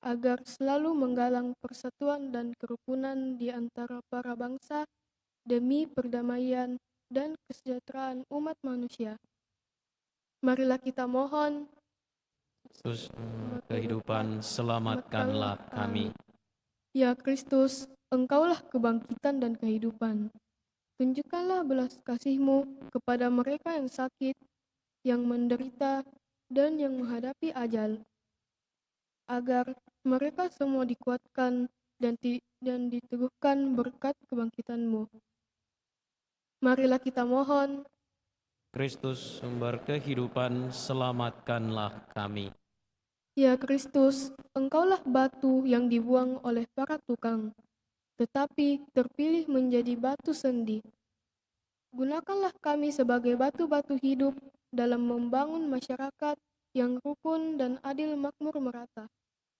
agar selalu menggalang persatuan dan kerukunan di antara para bangsa demi perdamaian dan kesejahteraan umat manusia. Marilah kita mohon, Kristus kehidupan, selamatkanlah kami. ya Kristus, Engkaulah kebangkitan dan kehidupan. Tunjukkanlah belas kasih-Mu kepada mereka yang sakit, yang menderita, dan yang menghadapi ajal, agar mereka semua dikuatkan dan diteguhkan berkat kebangkitan-Mu. Marilah kita mohon, Kristus sumber kehidupan, selamatkanlah kami. ya Kristus, Engkaulah batu yang dibuang oleh para tukang, tetapi terpilih menjadi batu sendi. Gunakanlah kami sebagai batu-batu hidup dalam membangun masyarakat yang rukun dan adil makmur merata.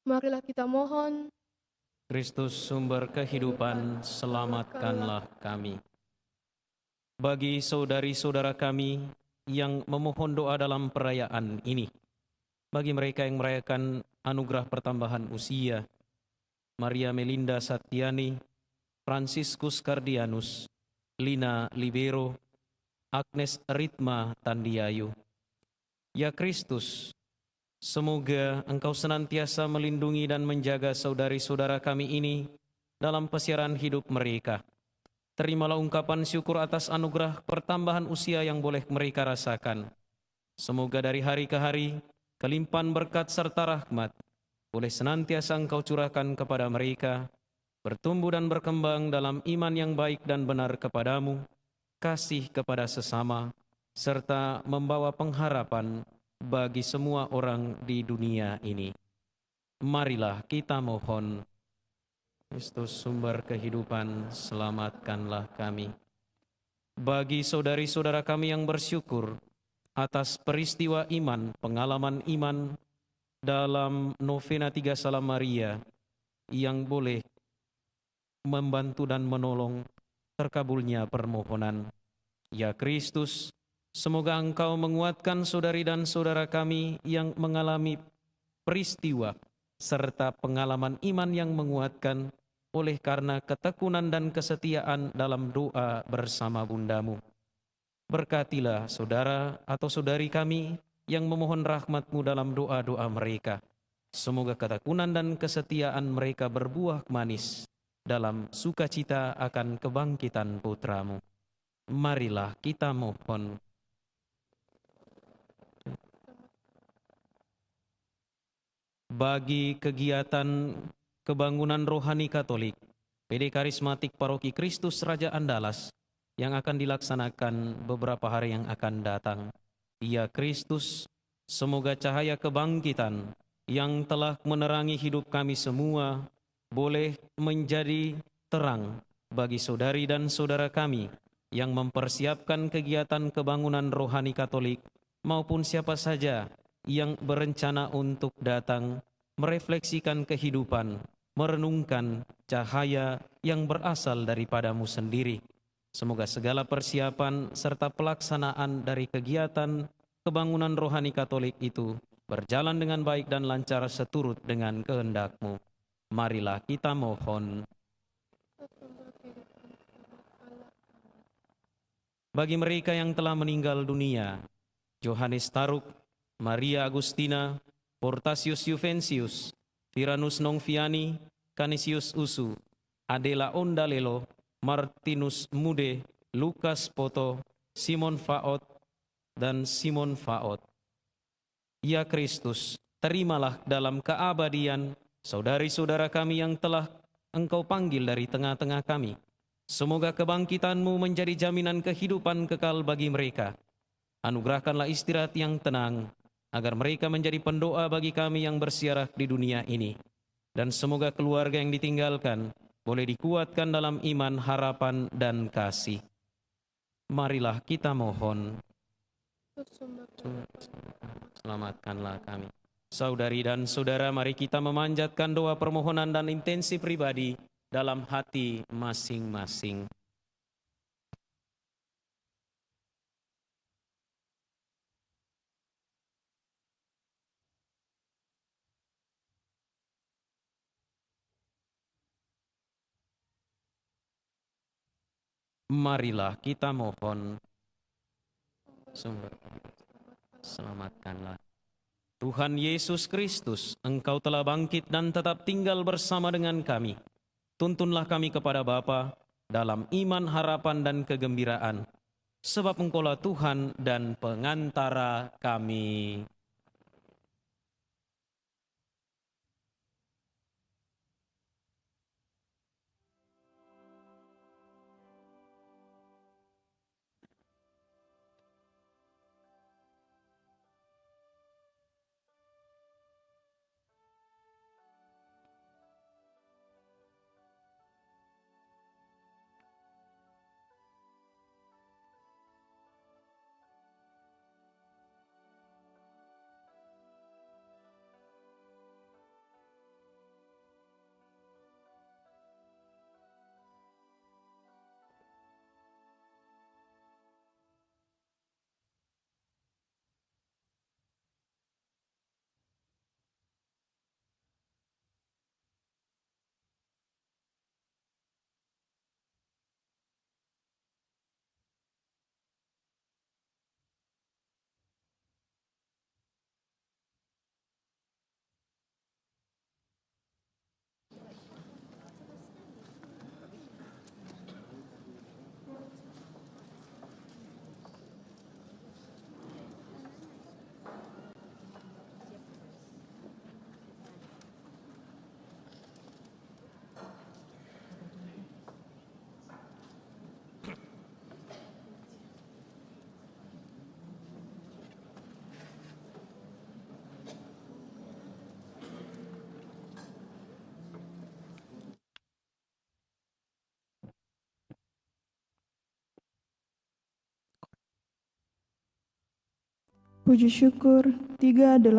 Marilah kita mohon, Kristus sumber kehidupan, selamatkanlah kami. Bagi saudari-saudara kami yang memohon doa dalam perayaan ini, bagi mereka yang merayakan anugerah pertambahan usia, Maria Melinda Satyani, Franciscus Cardianus, Lina Libero, Agnes Ritma Tandiayu. Ya Kristus, semoga Engkau senantiasa melindungi dan menjaga saudari-saudara kami ini dalam pesiaran hidup mereka. Terimalah ungkapan syukur atas anugerah pertambahan usia yang boleh mereka rasakan. Semoga dari hari ke hari, kelimpahan berkat serta rahmat boleh senantiasa Engkau curahkan kepada mereka, bertumbuh dan berkembang dalam iman yang baik dan benar kepadamu, kasih kepada sesama, serta membawa pengharapan bagi semua orang di dunia ini. Marilah kita mohon. Kristus sumber kehidupan, selamatkanlah kami. Bagi saudari-saudara kami yang bersyukur atas peristiwa iman, pengalaman iman dalam novena 3 Salam Maria yang boleh membantu dan menolong terkabulnya permohonan. Ya Kristus, semoga Engkau menguatkan saudari dan saudara kami yang mengalami peristiwa serta pengalaman iman yang menguatkan oleh karena ketekunan dan kesetiaan dalam doa bersama Bundamu. Berkatilah saudara atau saudari kami yang memohon rahmat-Mu dalam doa-doa mereka. Semoga ketekunan dan kesetiaan mereka berbuah manis dalam sukacita akan kebangkitan putra-Mu. Marilah kita mohon. Bagi kegiatan kebangunan rohani Katolik, PD Karismatik Paroki Kristus Raja Andalas yang akan dilaksanakan beberapa hari yang akan datang. Ya Kristus, semoga cahaya kebangkitan yang telah menerangi hidup kami semua boleh menjadi terang bagi saudari dan saudara kami yang mempersiapkan kegiatan kebangunan rohani Katolik maupun siapa saja yang berencana untuk datang merefleksikan kehidupan, merenungkan cahaya yang berasal daripada-Mu sendiri. Semoga segala persiapan serta pelaksanaan dari kegiatan kebangunan rohani Katolik itu berjalan dengan baik dan lancar seturut dengan kehendak-Mu. Marilah kita mohon. Bagi mereka yang telah meninggal dunia, Johannes Taruk, Maria Agustina, Portasius Juvencius, Tiranus Nongviani, Canisius Usu, Adela Ondalelo, Martinus Mude, Lukas Poto, Simon Faot, dan Simon Faot. Ya Kristus, terimalah dalam keabadian saudari-saudara kami yang telah Engkau panggil dari tengah-tengah kami. Semoga kebangkitan-Mu menjadi jaminan kehidupan kekal bagi mereka. Anugerahkanlah istirahat yang tenang, agar mereka menjadi pendoa bagi kami yang bersiarah di dunia ini. Dan semoga keluarga yang ditinggalkan boleh dikuatkan dalam iman, harapan, dan kasih. Marilah kita mohon. Kristus sumber Selamatkanlah kami. Saudari dan saudara, mari kita memanjatkan doa permohonan dan intensi pribadi dalam hati masing-masing. Marilah kita mohon. Sumber, selamatkanlah. Tuhan Yesus Kristus, Engkau telah bangkit dan tetap tinggal bersama dengan kami. Tuntunlah kami kepada Bapa dalam iman, harapan, dan kegembiraan. Sebab Engkaulah Tuhan dan pengantara kami. Puji syukur 380.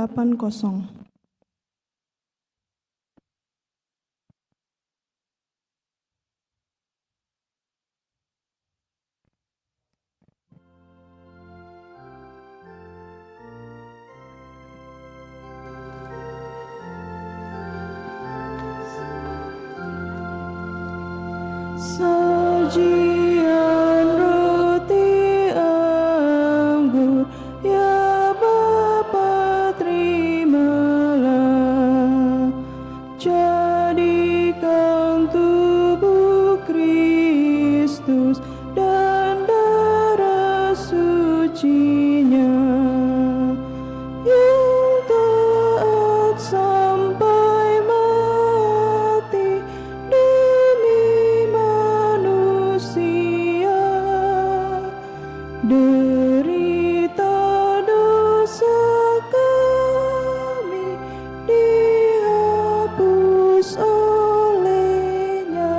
Sajian roti anggur, ya Bapa terimalah, jadikan tubuh Kristus dan darah sucinya, yang taat sampai mati demi manusia, derita dosa kami dihapus olehnya.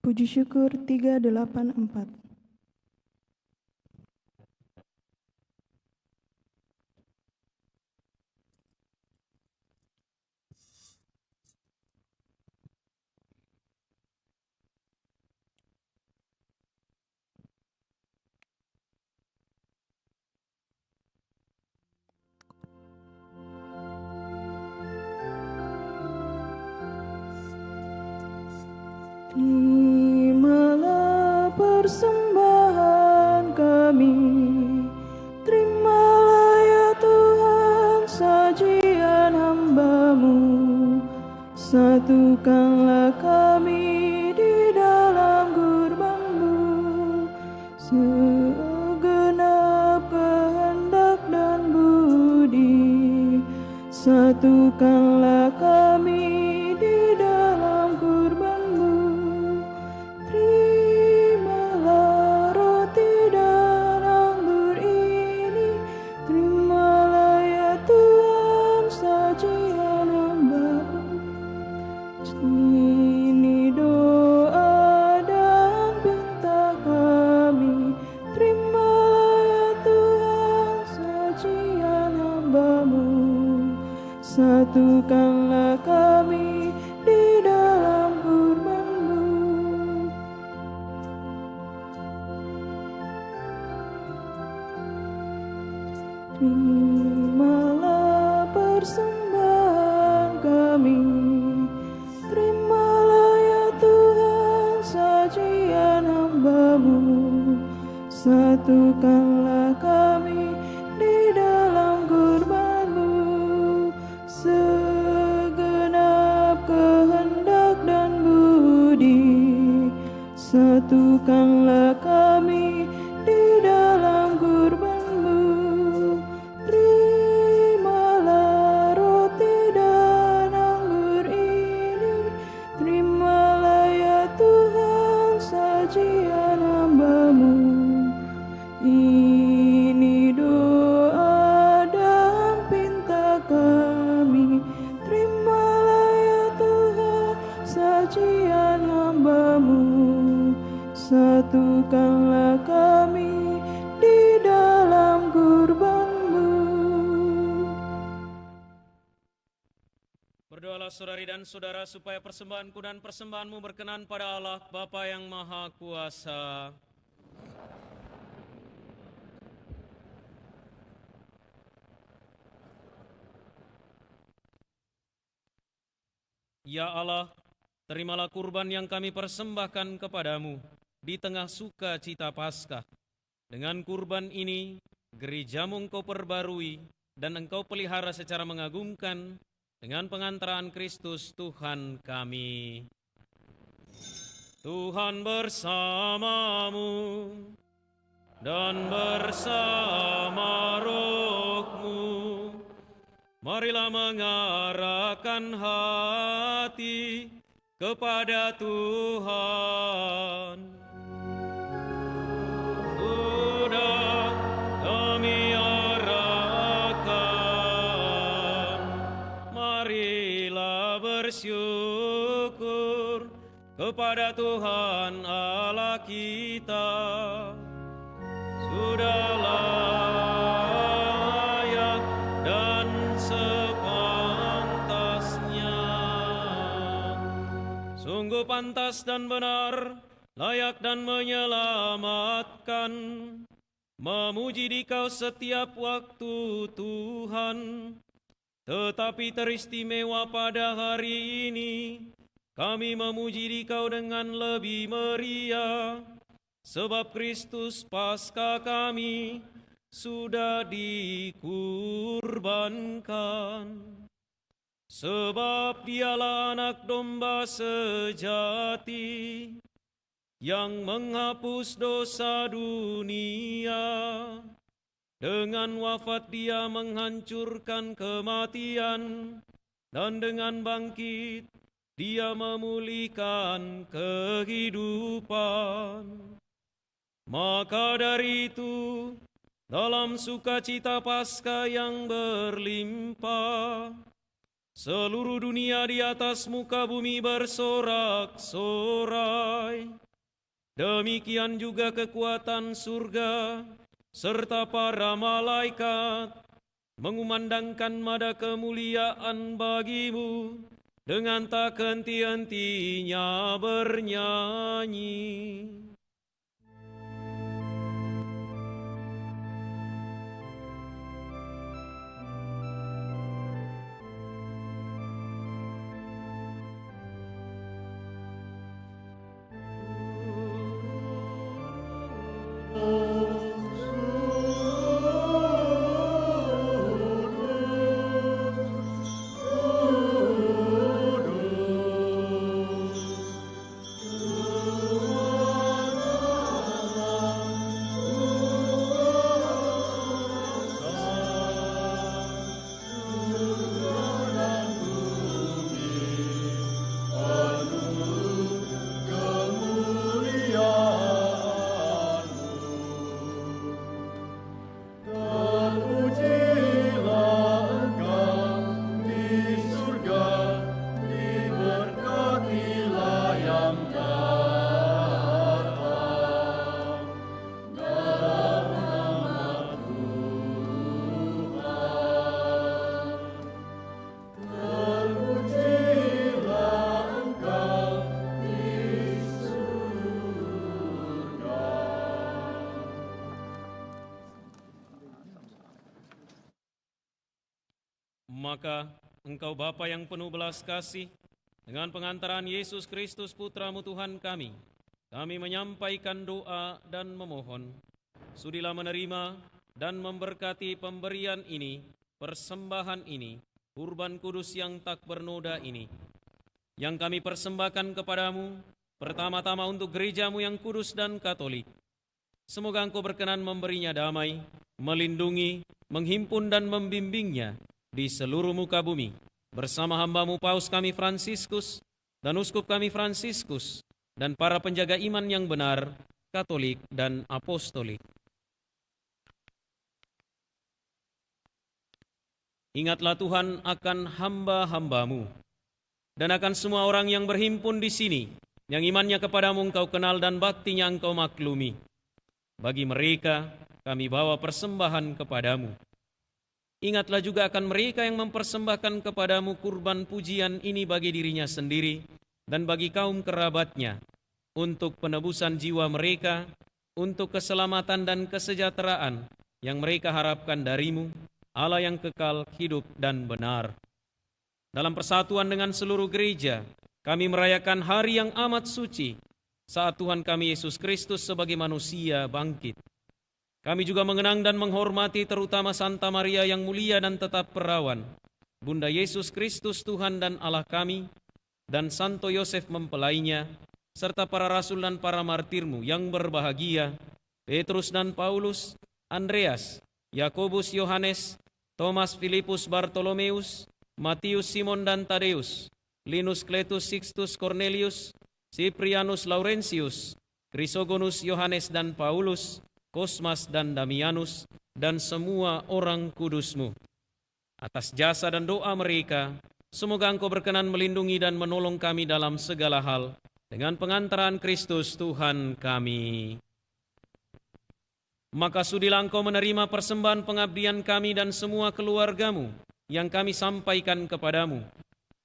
Puji syukur 384. Terimalah persembahan kami, terimalah ya Tuhan sajian hamba-Mu. Satukanlah kami di dalam kurban-Mu, segenap kehendak dan budi. Satukanlah kami di dalam kurban-Mu. Terimalah roti dan anggur ini, terimalah ya Tuhan sajian hamba-Mu. Ini doa dan pinta kami, terimalah ya Tuhan sajian hamba-Mu. Satukanlah kami di dalam kurban-Mu. Terimalah persembahan kami, terimalah ya Tuhan sajian hamba-Mu. Satukanlah kami di dalam kurban-Mu, segenap kehendak dan budi. Satukanlah kami di dalam kurban-Mu. Terimalah roti dan anggur ini, terimalah ya Tuhan sajian hamba-Mu. Ini doa dan pinta kami, terimalah ya Tuhan sajian hamba-Mu. Satukanlah kami di dalam kurban-Mu. Berdoalah saudari dan saudara supaya persembahanku dan persembahanmu berkenan pada Allah Bapa yang Maha Kuasa. Ya Allah, terimalah kurban yang kami persembahkan kepadamu di tengah sukacita Paskah. Dengan kurban ini, gerejamu Engkau perbarui dan Engkau pelihara secara mengagumkan dengan pengantaran Kristus Tuhan kami. Tuhan bersamamu dan bersama rohmu. Marilah mengarahkan hati kepada Tuhan. Sudah kami arahkan, marilah bersyukur kepada Tuhan Allah kita. Sudah layak dan sepantasnya, sungguh pantas dan benar, layak dan menyelamatkan, memuji Dikau setiap waktu Tuhan. Tetapi teristimewa pada hari ini, kami memuji Dikau dengan lebih meriah, sebab Kristus Paskah kami sudah dikurbankan. Sebab Dialah anak domba sejati yang menghapus dosa dunia. Dengan wafat Dia menghancurkan kematian, dan dengan bangkit Dia memulihkan kehidupan. Maka dari itu, dalam sukacita Paskah yang berlimpah, Seluruh dunia di atas muka bumi bersorak-sorai. Demikian juga kekuatan surga serta para malaikat mengumandangkan nada kemuliaan bagimu dengan tak henti-hentinya bernyanyi. Maka Engkau Bapa yang penuh belas kasih, dengan pengantaran Yesus Kristus Putra-Mu Tuhan kami menyampaikan doa dan memohon. Sudilah menerima dan memberkati pemberian ini, persembahan ini, kurban kudus yang tak bernoda ini, yang kami persembahkan kepadamu, pertama-tama untuk gereja-Mu yang kudus dan katolik. Semoga Engkau berkenan memberinya damai, melindungi, menghimpun dan membimbingnya di seluruh muka bumi, bersama hamba-Mu Paus kami Fransiskus dan Uskup kami Fransiskus, dan para penjaga iman yang benar, katolik dan apostolik. Ingatlah Tuhan akan hamba-hamba-Mu, dan akan semua orang yang berhimpun di sini, yang imannya kepadamu Engkau kenal dan baktinya Engkau maklumi. Bagi mereka, kami bawa persembahan kepadamu. Ingatlah juga akan mereka yang mempersembahkan kepadamu kurban pujian ini bagi dirinya sendiri dan bagi kaum kerabatnya, untuk penebusan jiwa mereka, untuk keselamatan dan kesejahteraan yang mereka harapkan darimu, Allah yang kekal, hidup dan benar. Dalam persatuan dengan seluruh gereja, kami merayakan hari yang amat suci, saat Tuhan kami Yesus Kristus sebagai manusia bangkit. Kami juga mengenang dan menghormati terutama Santa Maria yang mulia dan tetap perawan, Bunda Yesus Kristus Tuhan dan Allah kami, dan Santo Yosef mempelainya, serta para rasul dan para martir-Mu yang berbahagia, Petrus dan Paulus, Andreas, Yakobus, Yohanes, Thomas, Filipus, Bartolomeus, Matius, Simon dan Tadeus, Linus, Kletus, Sixtus, Cornelius, Cyprianus, Laurentius, Chrysogonus, Yohanes dan Paulus, Kosmas dan Damianus, dan semua orang kudus-Mu. Atas jasa dan doa mereka, semoga Engkau berkenan melindungi dan menolong kami dalam segala hal, dengan pengantaran Kristus Tuhan kami. Maka sudilah Engkau menerima persembahan pengabdian kami dan semua keluarga-Mu, yang kami sampaikan kepadamu,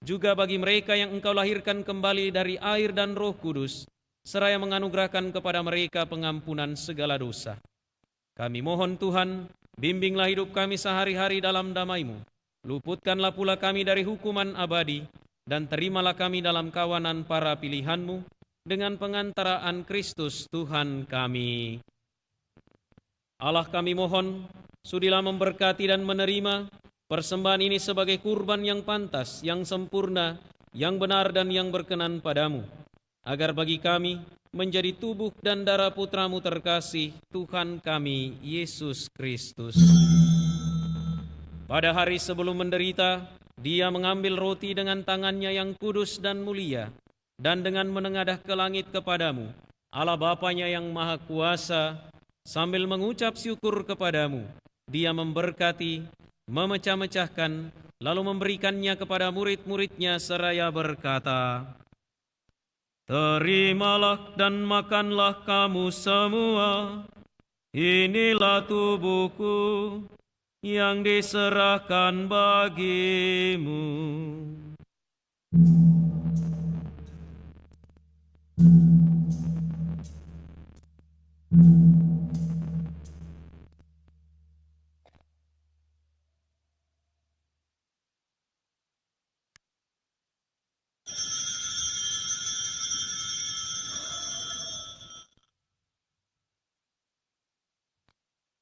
juga bagi mereka yang Engkau lahirkan kembali dari air dan Roh Kudus, seraya menganugerahkan kepada mereka pengampunan segala dosa. Kami mohon Tuhan, bimbinglah hidup kami sehari-hari dalam damai-Mu, luputkanlah pula kami dari hukuman abadi, dan terimalah kami dalam kawanan para pilihan-Mu, dengan pengantaraan Kristus Tuhan kami. Allah kami mohon, sudilah memberkati dan menerima persembahan ini sebagai kurban yang pantas, yang sempurna, yang benar dan yang berkenan padamu, agar bagi kami menjadi tubuh dan darah Putra-Mu terkasih, Tuhan kami, Yesus Kristus. Pada hari sebelum menderita, Dia mengambil roti dengan tangannya yang kudus dan mulia, dan dengan menengadah ke langit kepadamu, Allah Bapanya yang Maha Kuasa, sambil mengucap syukur kepadamu, Dia memberkati, memecah-mecahkan, lalu memberikannya kepada murid-muridnya seraya berkata, "Terimalah dan makanlah kamu semua, inilah tubuhku yang diserahkan bagimu."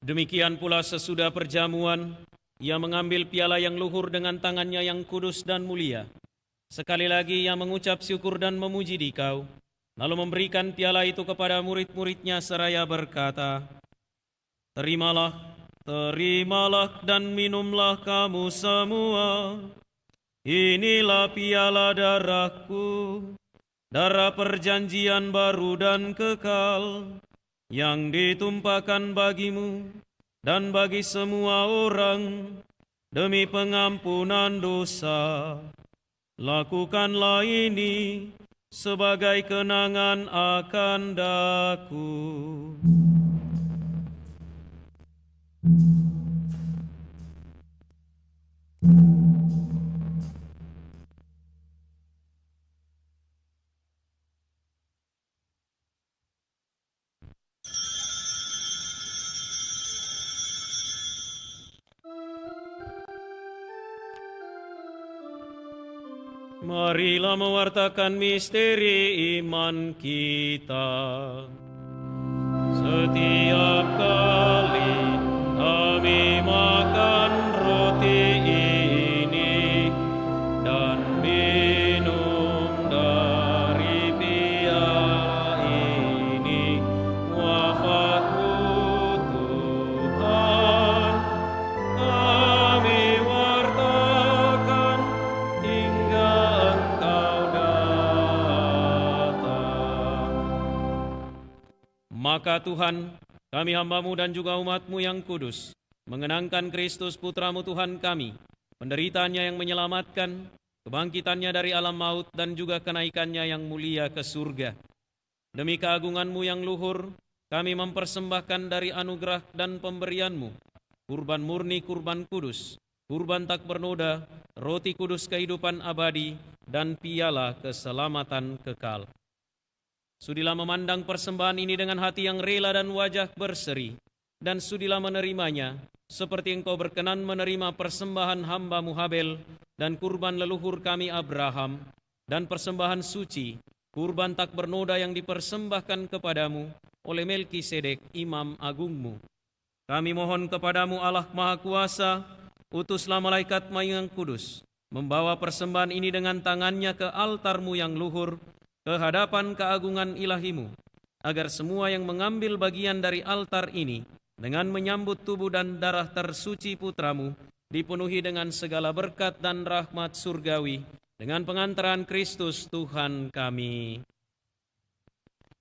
Demikian pula sesudah perjamuan, ia mengambil piala yang luhur dengan tangannya yang kudus dan mulia. Sekali lagi ia mengucap syukur dan memuji Dikau, lalu memberikan piala itu kepada murid-muridnya seraya berkata, "Terimalah, terimalah dan minumlah kamu semua. Inilah piala darahku, darah perjanjian baru dan kekal, yang ditumpahkan bagimu dan bagi semua orang demi pengampunan dosa. Lakukanlah ini sebagai kenangan akan daku." Marilah mewartakan misteri iman kita. Setiap kali kami makan roti ini dan minum dari piala ini, wafat-Mu Tuhan, kami wartakan hingga Engkau datang. Maka Tuhan, kami hamba-Mu dan juga umat-Mu yang kudus, mengenangkan Kristus Putra-Mu Tuhan kami, penderitaannya yang menyelamatkan, kebangkitannya dari alam maut, dan juga kenaikannya yang mulia ke surga. Demi keagungan-Mu yang luhur, kami mempersembahkan dari anugerah dan pemberian-Mu, kurban murni, kurban kudus, kurban tak bernoda, roti kudus kehidupan abadi, dan piala keselamatan kekal. Sudilah memandang persembahan ini dengan hati yang rela dan wajah berseri, dan sudilah menerimanya, seperti Engkau berkenan menerima persembahan hamba-Mu Habel, dan kurban leluhur kami Abraham, dan persembahan suci, kurban tak bernoda yang dipersembahkan kepadamu oleh Melkisedek, Imam Agungmu. Kami mohon kepadamu Allah Maha Kuasa, utuslah malaikat-Mu yang kudus, membawa persembahan ini dengan tangannya ke altar-Mu yang luhur, ke hadapan keagungan ilahi-Mu, agar semua yang mengambil bagian dari altar ini dengan menyambut tubuh dan darah tersuci Putra-Mu dipenuhi dengan segala berkat dan rahmat surgawi dengan pengantaran Kristus Tuhan kami.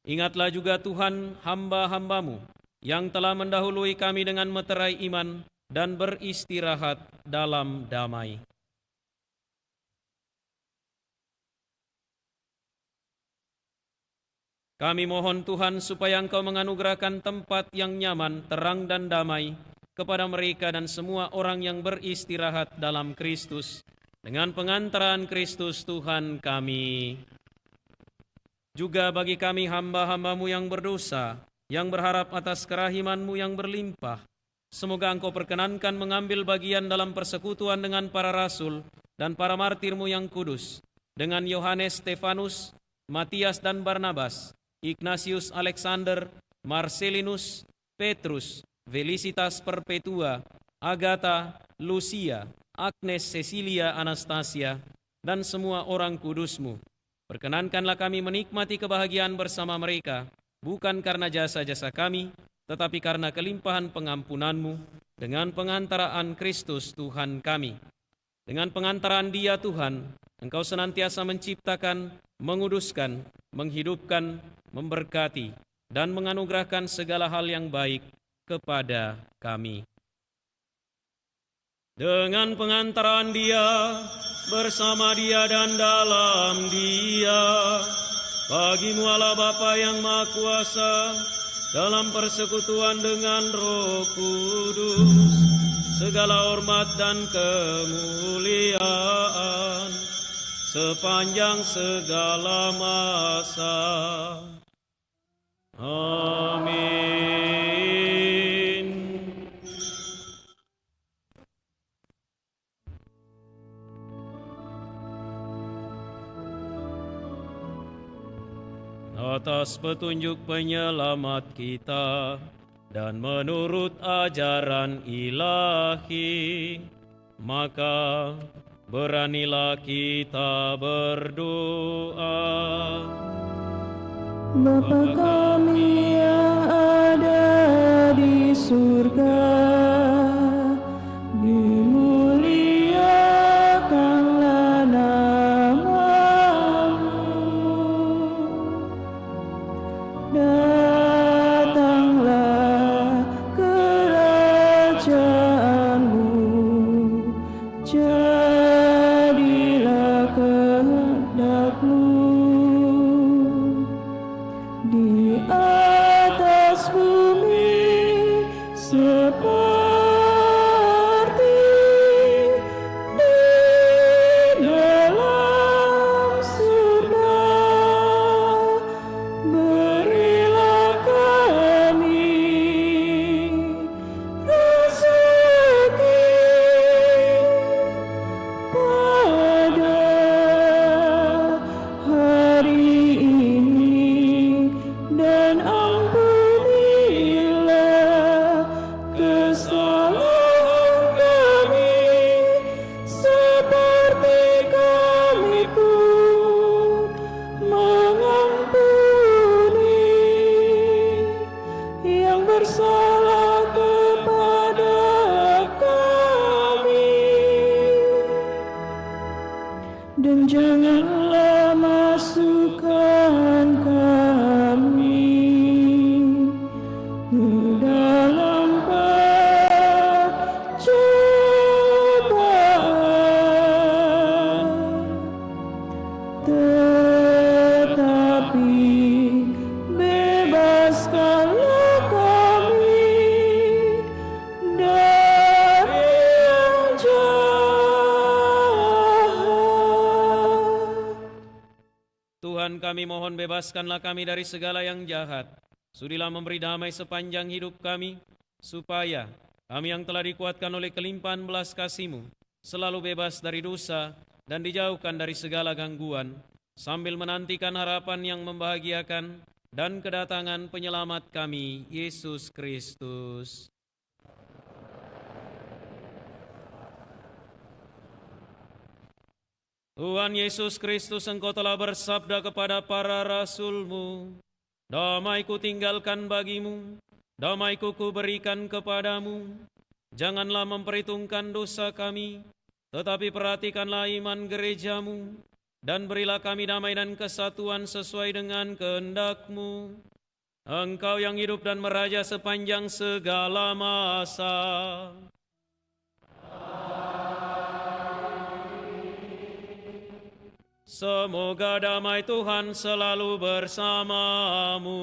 Ingatlah juga Tuhan hamba-hamba-Mu yang telah mendahului kami dengan meterai iman dan beristirahat dalam damai. Kami mohon Tuhan supaya Engkau menganugerahkan tempat yang nyaman, terang dan damai kepada mereka dan semua orang yang beristirahat dalam Kristus dengan pengantaran Kristus Tuhan kami. Juga bagi kami hamba-hamba-Mu yang berdosa, yang berharap atas kerahiman-Mu yang berlimpah, semoga Engkau perkenankan mengambil bagian dalam persekutuan dengan para rasul dan para martir-Mu yang kudus, dengan Yohanes, Stefanus, Matias dan Barnabas, Ignatius, Alexander, Marcelinus, Petrus, Felicitas Perpetua, Agatha, Lucia, Agnes, Cecilia, Anastasia, dan semua orang kudus-Mu. Perkenankanlah kami menikmati kebahagiaan bersama mereka, bukan karena jasa-jasa kami, tetapi karena kelimpahan pengampunan-Mu, dengan pengantaraan Kristus Tuhan kami. Dengan pengantaraan Dia Tuhan, Engkau senantiasa menciptakan, menguduskan, menghidupkan, memberkati, dan menganugerahkan segala hal yang baik kepada kami. dengan pengantaran Dia, bersama Dia dan dalam Dia, bagimu Allah Bapa yang Maha Kuasa, dalam persekutuan dengan Roh Kudus, segala hormat dan kemuliaan sepanjang segala masa. Amin. Atas petunjuk penyelamat kita dan menurut ajaran ilahi, maka beranilah kita berdoa. Bapa kami yang ada di surga, dimuliakanlah namamu. Datanglah kerajaanmu, jadilah kehendakmu di atas bumi seperti di dalam surga. Berilah kami rezeki pada hari ini, dan ampunilah kesalahan kami seperti kami pun mengampuni yang bersalah kepada kami. Dan janganlah masukkan kami ke dalam pencobaan, tetapi bebaskanlah kami dari yang jahat. Tuhan, kami mohon bebaskanlah kami dari segala yang jahat. Sudilah memberi damai sepanjang hidup kami, supaya kami yang telah dikuatkan oleh kelimpahan belas kasih-Mu selalu bebas dari dosa dan dijauhkan dari segala gangguan, sambil menantikan harapan yang membahagiakan dan kedatangan penyelamat kami, Yesus Kristus. Tuhan Yesus Kristus, Engkau telah bersabda kepada para rasul-Mu, damai-Ku tinggalkan bagimu, damai-Ku kuberikan kepadamu. Janganlah memperhitungkan dosa kami, tetapi perhatikanlah iman gereja-Mu, dan berilah kami damai dan kesatuan sesuai dengan kehendak-Mu. Engkau yang hidup dan meraja sepanjang segala masa. Semoga damai Tuhan selalu bersamamu.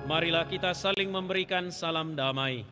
Marilah kita saling memberikan salam damai.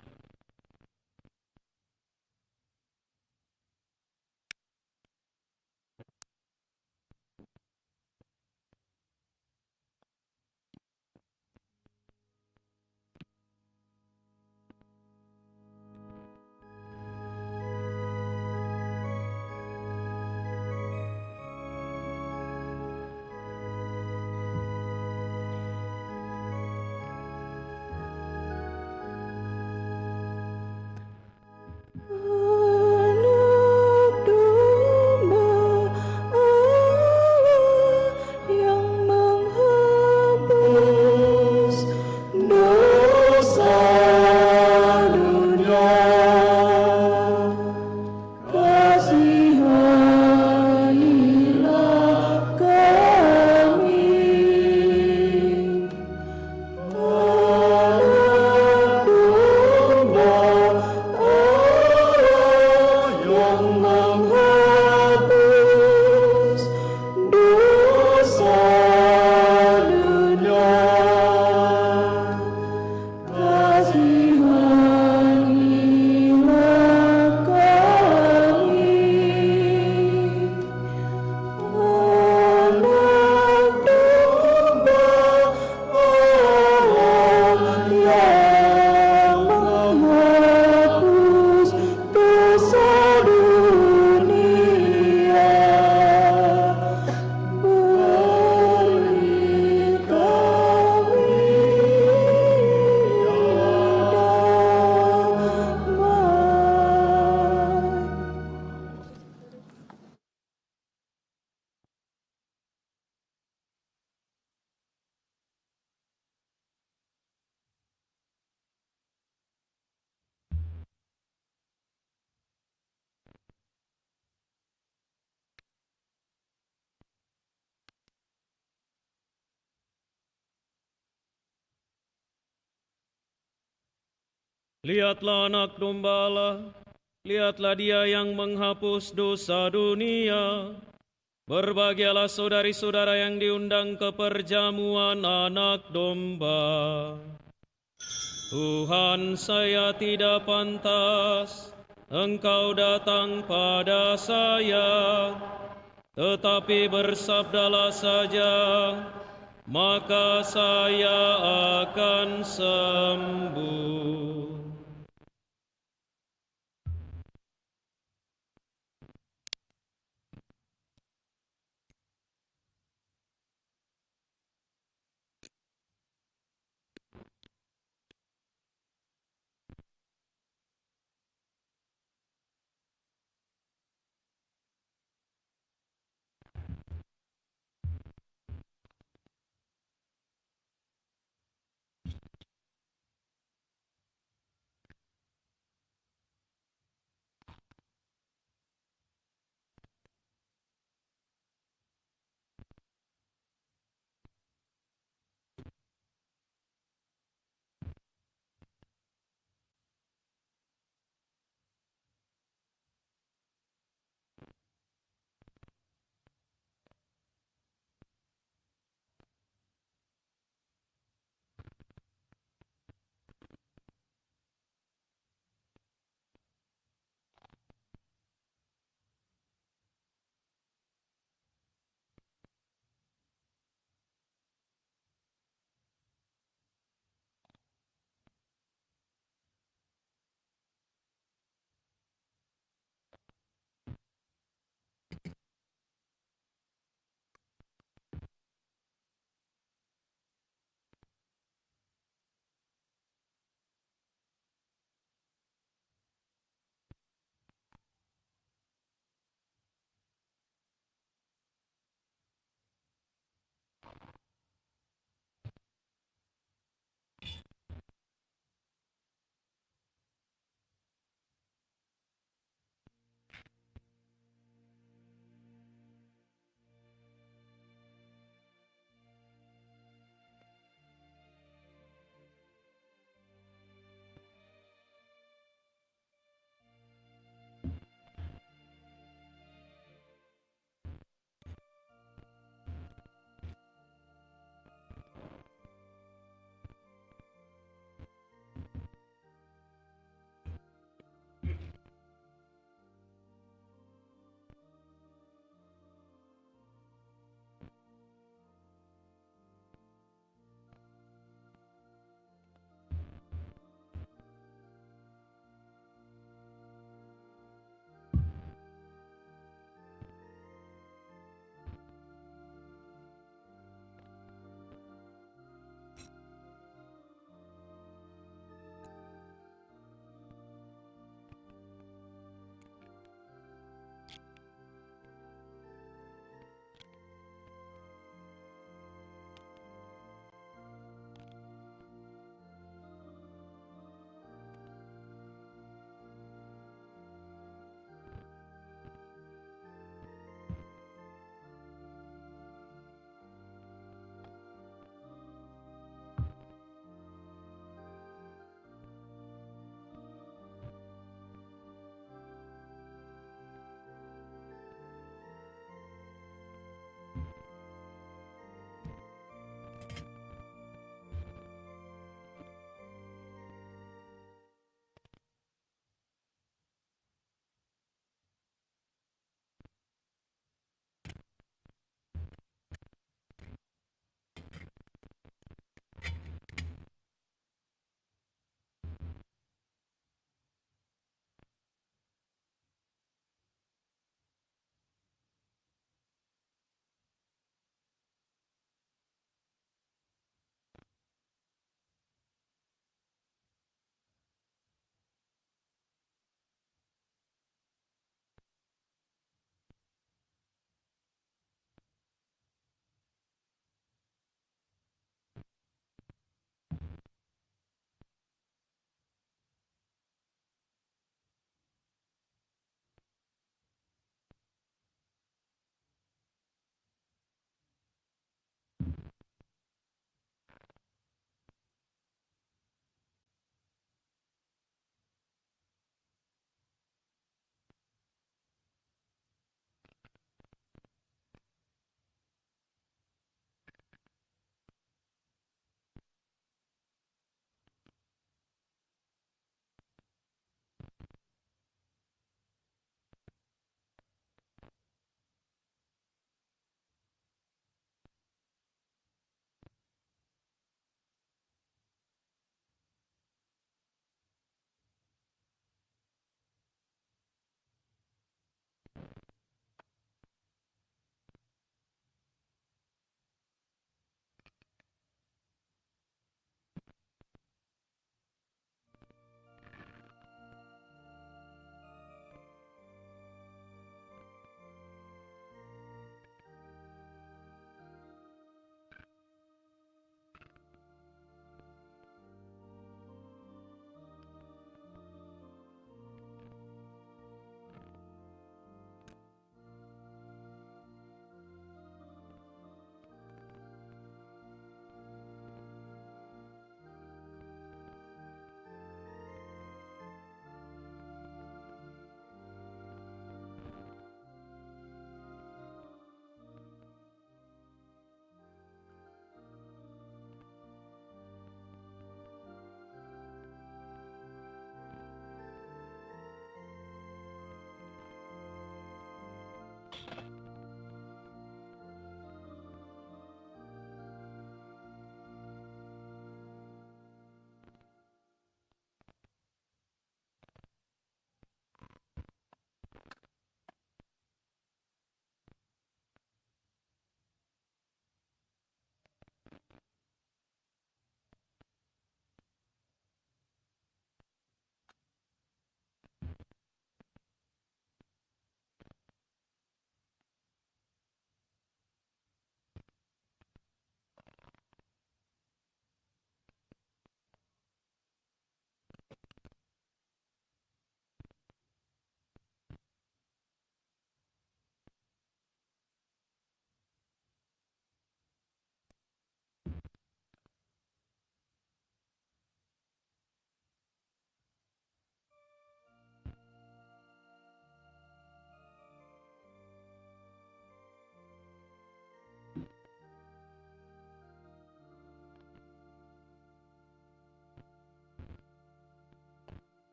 Lihatlah anak domba Allah, lihatlah dia yang menghapus dosa dunia. Berbahagialah saudari-saudara yang diundang ke perjamuan anak domba. Tuhan, saya tidak pantas Engkau datang pada saya, tetapi bersabdalah saja, maka saya akan sembuh.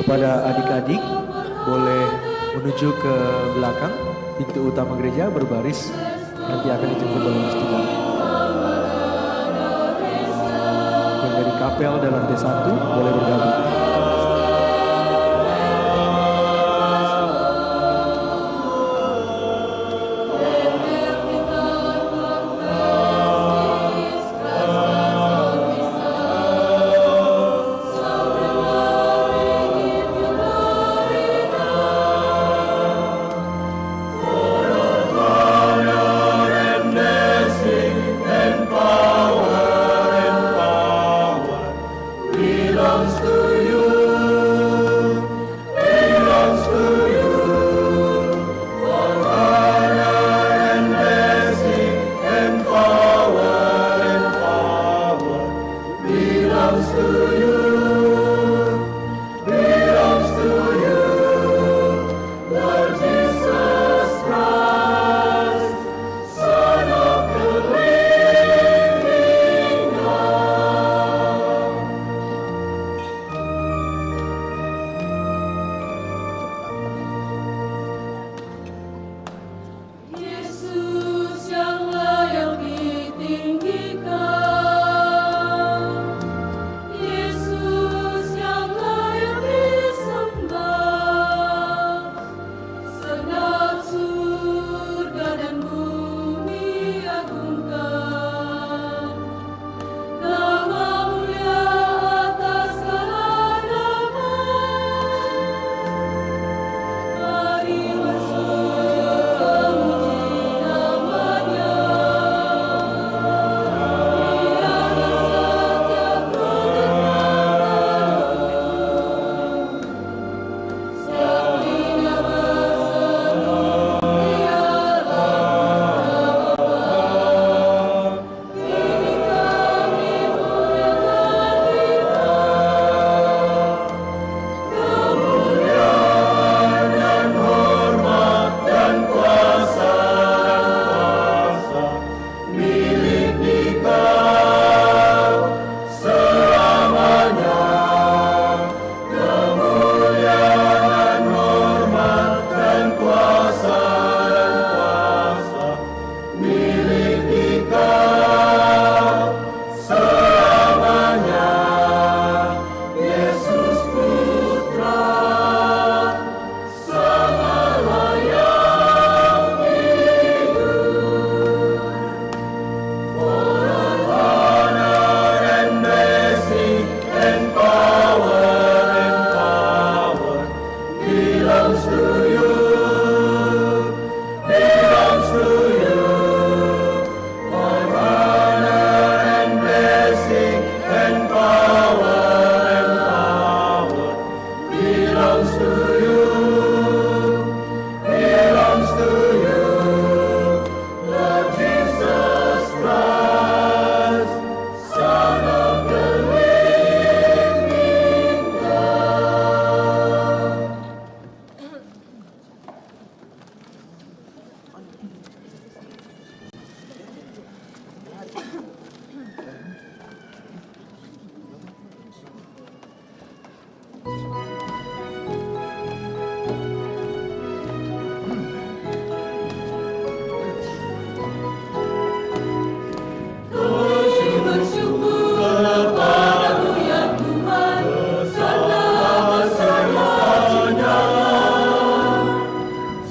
Kepada adik-adik, boleh menuju ke belakang pintu utama gereja berbaris, nanti akan dijemput oleh Mustika. Yang dari kapel dan lantai 1 boleh bergabung.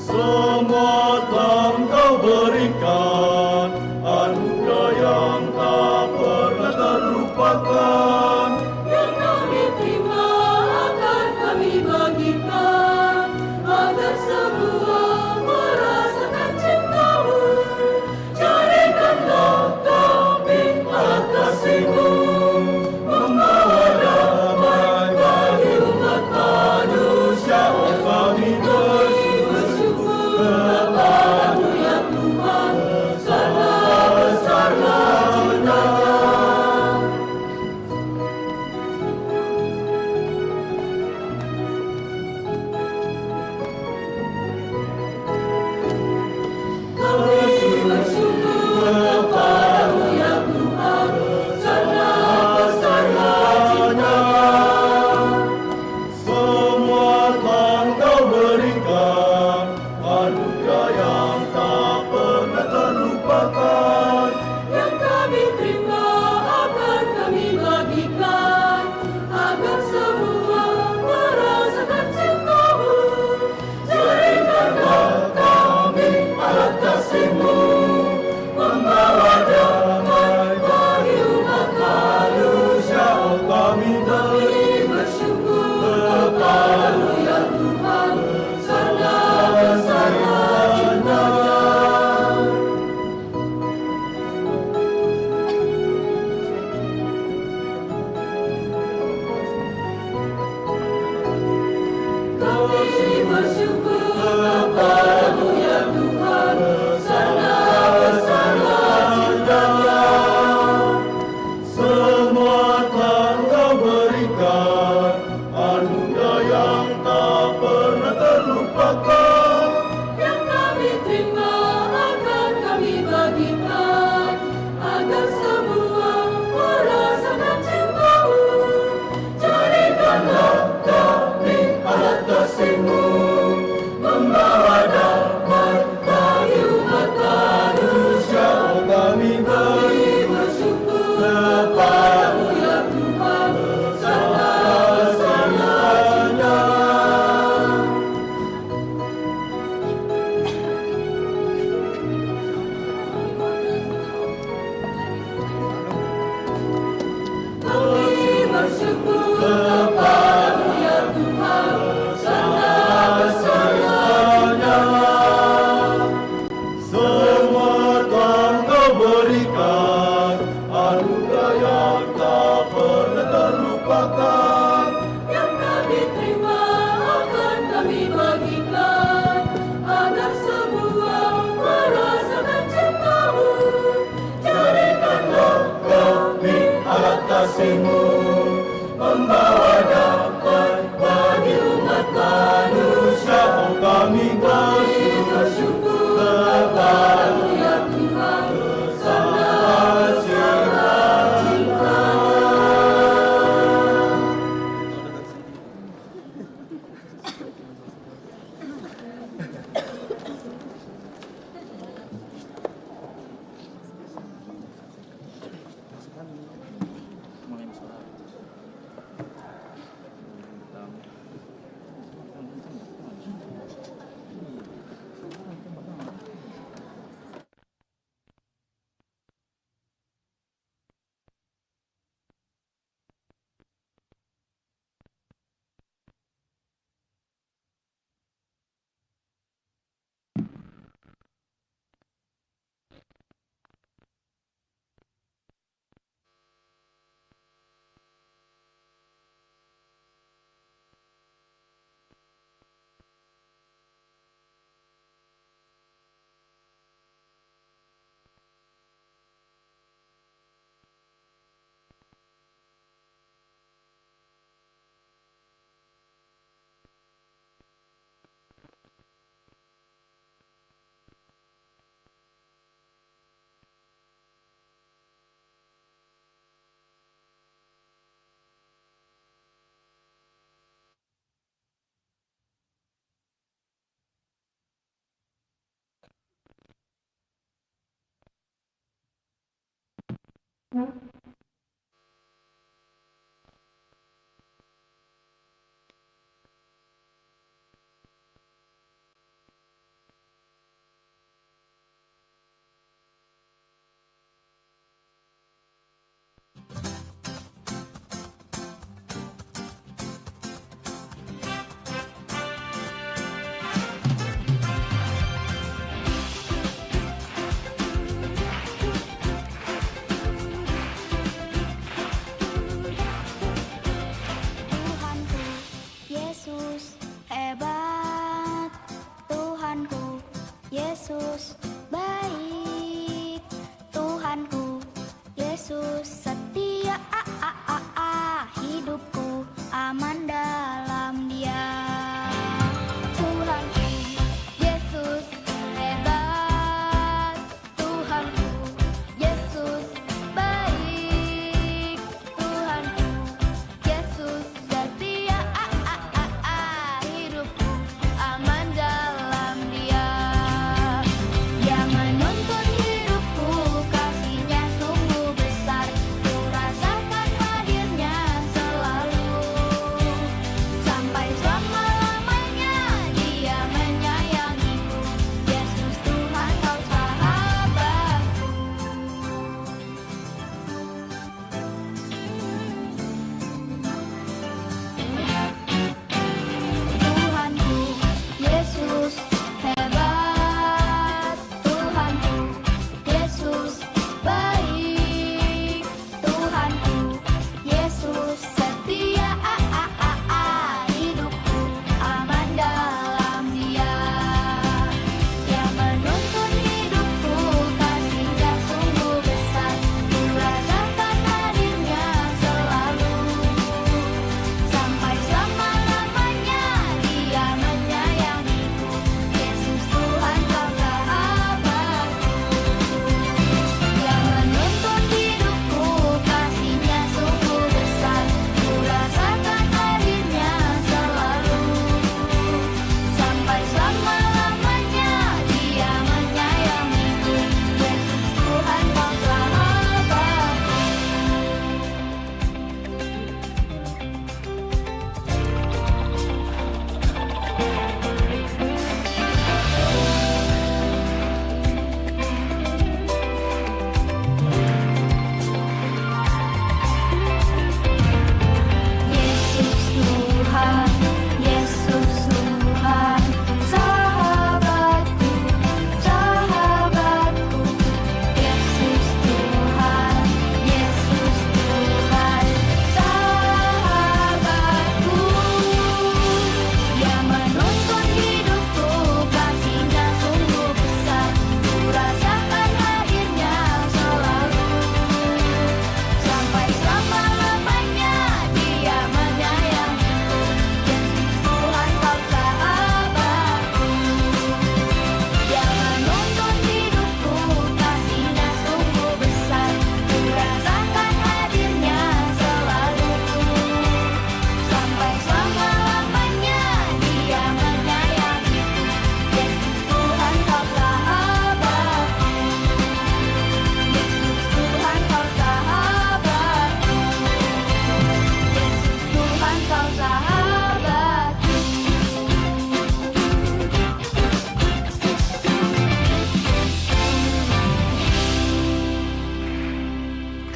Semua telah Engkau berikan anugerah yang tak terlupakan, yang kami terima akan kami bagikan, agar semua merasakan cinta-Mu. Jadikanlah kami alat kasih-Mu, membawa damai bagi umat manusia. Oh, kami bersyukur kepada-Mu ya Tuhan, karena besarnya cinta-Nya. Kami bersyukur kepada-Mu ya Tuhan, karena besarnya cinta-Nya. Semua telah Kau berikan, anugerah yang tak pernah terlupakan, yang kami terima akan kami bagikan, agar semua merasakan cinta-Mu. Jadikanlah kami alat kasih-Mu, membawa damai bagi umat manusia. Oh, kami bersyukur kepada-Mu ya Tuhan, karena besarnya cinta-Nya. Kami bersyukur kepada-Mu ya Tuhan, karena besarnya cinta-Nya. Semua telah Kau berikan, anugerah yang tak pernah terlupakan, yang kami terima akan kami bagikan, agar semua merasakan cinta-Mu. Jadikanlah kami alat kasih-Mu, membawa damai bagi umat manusia. Oh, kami bersyukur kepada-Mu ya Tuhan, karena besarnya cinta-Nya.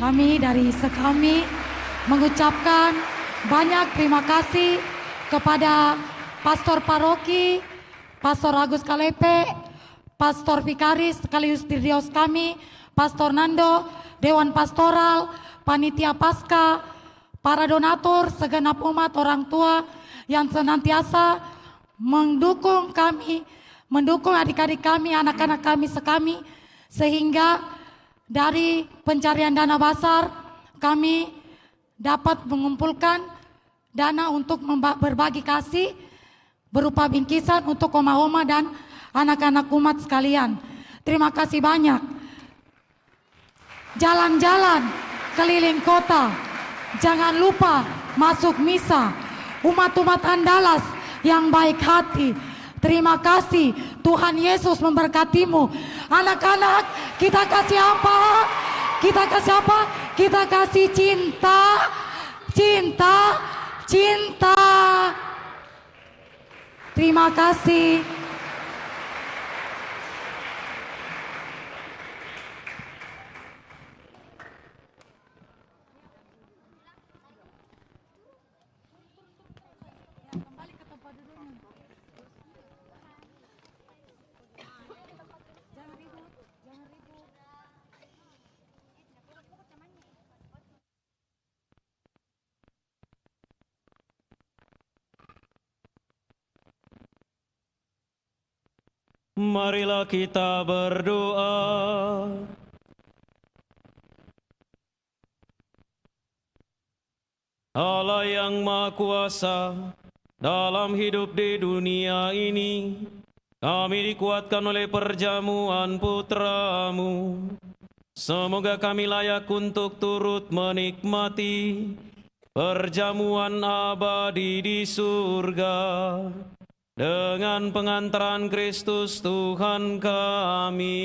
Kami dari Sekami mengucapkan banyak terima kasih kepada Pastor Paroki, Pastor Agus Kalepe, Pastor Vikaris sekaligus Dirdios kami, Pastor Nando, Dewan Pastoral, Panitia Pasca, para donatur, segenap umat orang tua yang senantiasa mendukung kami, mendukung adik-adik kami, anak-anak kami Sekami, sehingga dari pencarian dana besar kami dapat mengumpulkan dana untuk berbagi kasih berupa bingkisan untuk oma-oma dan anak-anak umat sekalian. Terima kasih banyak. Jalan-jalan keliling kota, jangan lupa masuk misa. Umat-umat Andalas yang baik hati, terima kasih. Tuhan Yesus memberkatimu. Anak-anak, kita kasih apa? Kita kasih apa? Kita kasih cinta, cinta, cinta. Terima kasih. Marilah kita berdoa. Allah yang Maha Kuasa, dalam hidup di dunia ini, kami dikuatkan oleh perjamuan Putra-Mu. Semoga kami layak untuk turut menikmati perjamuan abadi di surga. Dengan pengantaran Kristus Tuhan kami.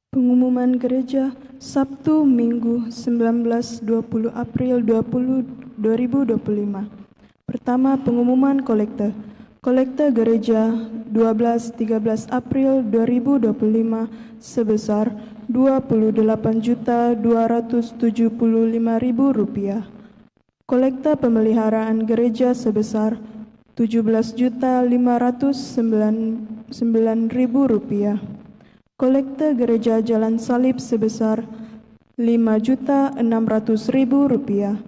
Pengumuman gereja Sabtu Minggu 19-20 April 2025. Pertama, pengumuman kolekte. Kolekte gereja 12-13 April 2025 sebesar Rp28.275.000. Kolekte pemeliharaan gereja sebesar Rp17.509.000. Kolekte gereja Jalan Salib sebesar Rp5.600.000.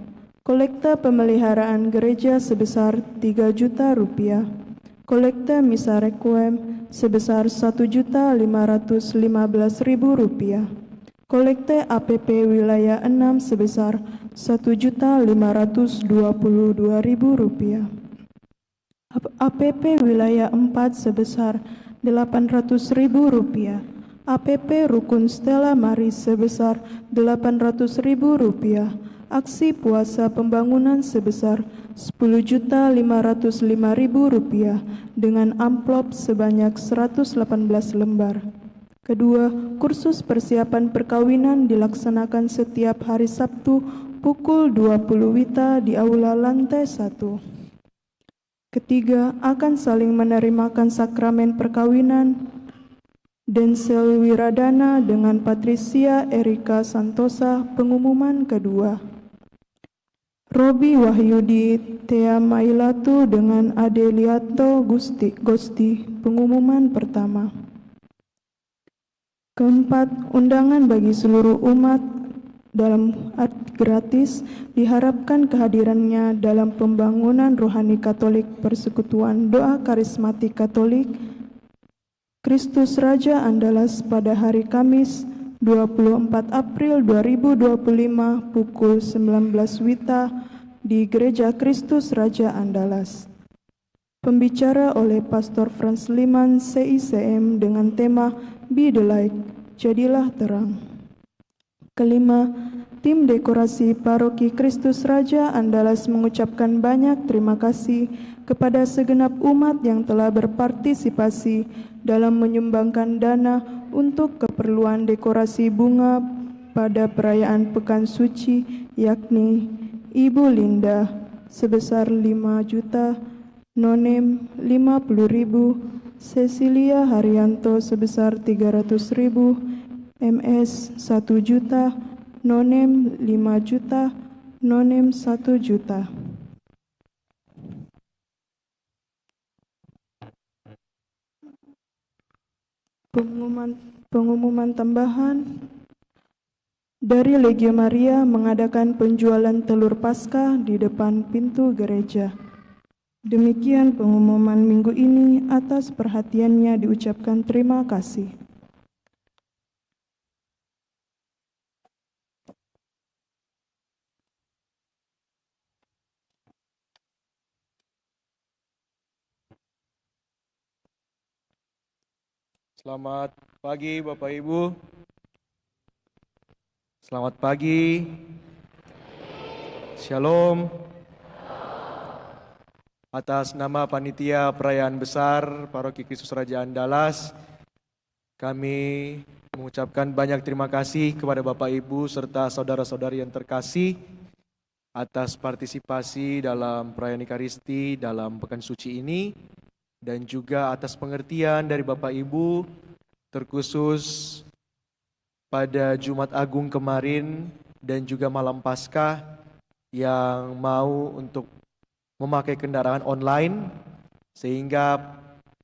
Kolekte pemeliharaan gereja sebesar Rp3.000.000. Kolekte misa requiem sebesar Rp1.515.000. Kolekte APP wilayah 6 sebesar Rp1.522.000. APP wilayah 4 sebesar Rp800.000. APP Rukun Stella Maris sebesar Rp800.000. Aksi puasa pembangunan sebesar Rp10.505.000 dengan amplop sebanyak 118 lembar. Kedua, kursus persiapan perkawinan dilaksanakan setiap hari Sabtu pukul 20 WITA di Aula lantai 1. Ketiga, akan saling menerimakan sakramen perkawinan Denzel Wiradana dengan Patricia Erika Santosa. Pengumuman kedua, Robi Wahyudi Thea Mailatu dengan Adeliato Gosti. Pengumuman pertama. Keempat, undangan bagi seluruh umat dalam art gratis diharapkan kehadirannya dalam pembangunan rohani Katolik Persekutuan Doa Karismatik Katolik Kristus Raja Andalas pada hari Kamis 24 April 2025 pukul 19 WITA di Gereja Kristus Raja Andalas. Pembicara oleh Pastor Franz Liman CICM dengan tema Be the Light, Jadilah Terang. Kelima, tim dekorasi Paroki Kristus Raja Andalas mengucapkan banyak terima kasih kepada segenap umat yang telah berpartisipasi dalam menyumbangkan dana untuk keperluan dekorasi bunga pada perayaan Pekan Suci, yakni Ibu Linda sebesar 5 juta, Nonem 50.000, Cecilia Haryanto sebesar 300.000, MS 1 juta, Nonem 5 juta, Nonem 1 juta. Pengumuman tambahan. Dari Legio Maria mengadakan penjualan telur Paskah di depan pintu gereja. Demikian pengumuman minggu ini, atas perhatiannya diucapkan terima kasih. Selamat pagi Bapak Ibu. Selamat pagi. Shalom. Atas nama Panitia Perayaan Besar Paroki Kristus Raja Andalas, kami mengucapkan banyak terima kasih kepada Bapak Ibu serta saudara-saudari yang terkasih atas partisipasi dalam perayaan Ekaristi dalam Pekan Suci ini, dan juga atas pengertian dari Bapak Ibu, terkhusus pada Jumat Agung kemarin dan juga malam Paskah yang mau untuk memakai kendaraan online, sehingga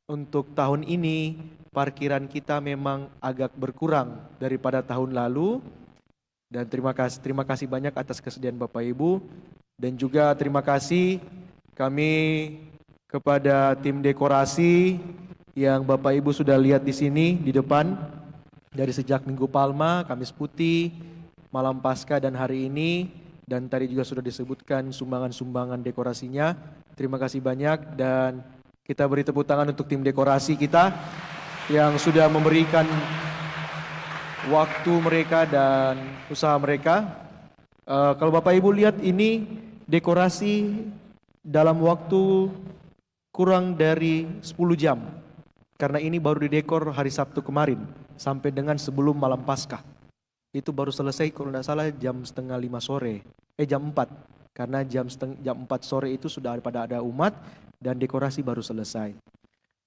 untuk tahun ini parkiran kita memang agak berkurang daripada tahun lalu. Dan terima kasih banyak atas kesediaan Bapak Ibu, dan juga terima kasih kami kepada tim dekorasi yang Bapak Ibu sudah lihat di sini di depan dari sejak Minggu Palma, Kamis Putih, Malam Paskah dan hari ini, dan tadi juga sudah disebutkan sumbangan-sumbangan dekorasinya. Terima kasih banyak, dan kita beri tepuk tangan untuk tim dekorasi kita yang sudah memberikan waktu mereka dan usaha mereka. Kalau Bapak Ibu lihat ini dekorasi dalam waktu kurang dari 10 jam, karena ini baru didekor hari Sabtu kemarin sampai dengan sebelum malam Paskah. Itu baru selesai kalau tidak salah jam setengah 5 sore, jam 4, karena jam 4 sore itu sudah pada ada umat dan dekorasi baru selesai.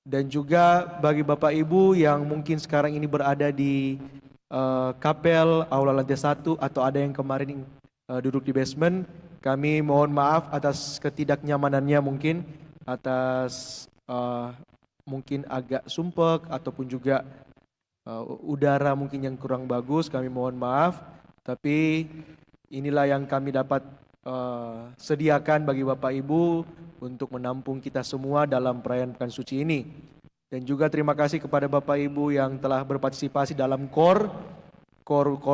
Dan juga bagi Bapak Ibu yang mungkin sekarang ini berada di kapel aula lantai 1 atau ada yang kemarin duduk di basement, kami mohon maaf atas ketidaknyamanannya, mungkin atas mungkin agak sumpek ataupun juga udara mungkin yang kurang bagus, kami mohon maaf. Tapi inilah yang kami dapat sediakan bagi Bapak Ibu untuk menampung kita semua dalam perayaan Pekan Suci ini. Dan juga terima kasih kepada Bapak Ibu yang telah berpartisipasi dalam kor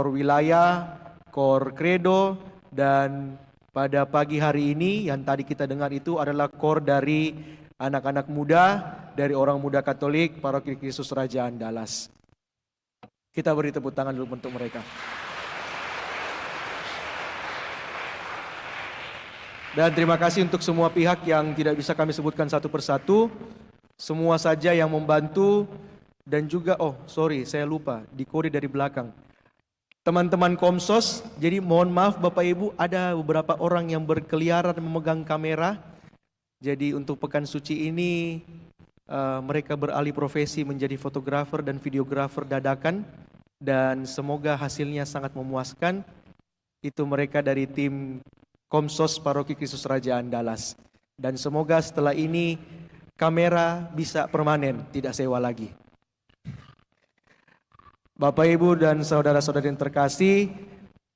wilayah, kor kredo, dan pada pagi hari ini yang tadi kita dengar itu adalah kor dari anak-anak muda, dari orang muda Katolik Paroki Kristus Raja Andalas. Kita beri tepuk tangan dulu untuk mereka. Dan terima kasih untuk semua pihak yang tidak bisa kami sebutkan satu persatu. Semua saja yang membantu, dan juga saya lupa di kode dari belakang. Teman-teman Komsos, jadi mohon maaf Bapak Ibu, ada beberapa orang yang berkeliaran memegang kamera. Jadi untuk Pekan Suci ini mereka beralih profesi menjadi fotografer dan videografer dadakan, dan semoga hasilnya sangat memuaskan. Itu mereka dari tim Komsos Paroki Kristus Raja Andalas. Dan semoga setelah ini kamera bisa permanen, tidak sewa lagi. Bapak Ibu dan saudara-saudari yang terkasih,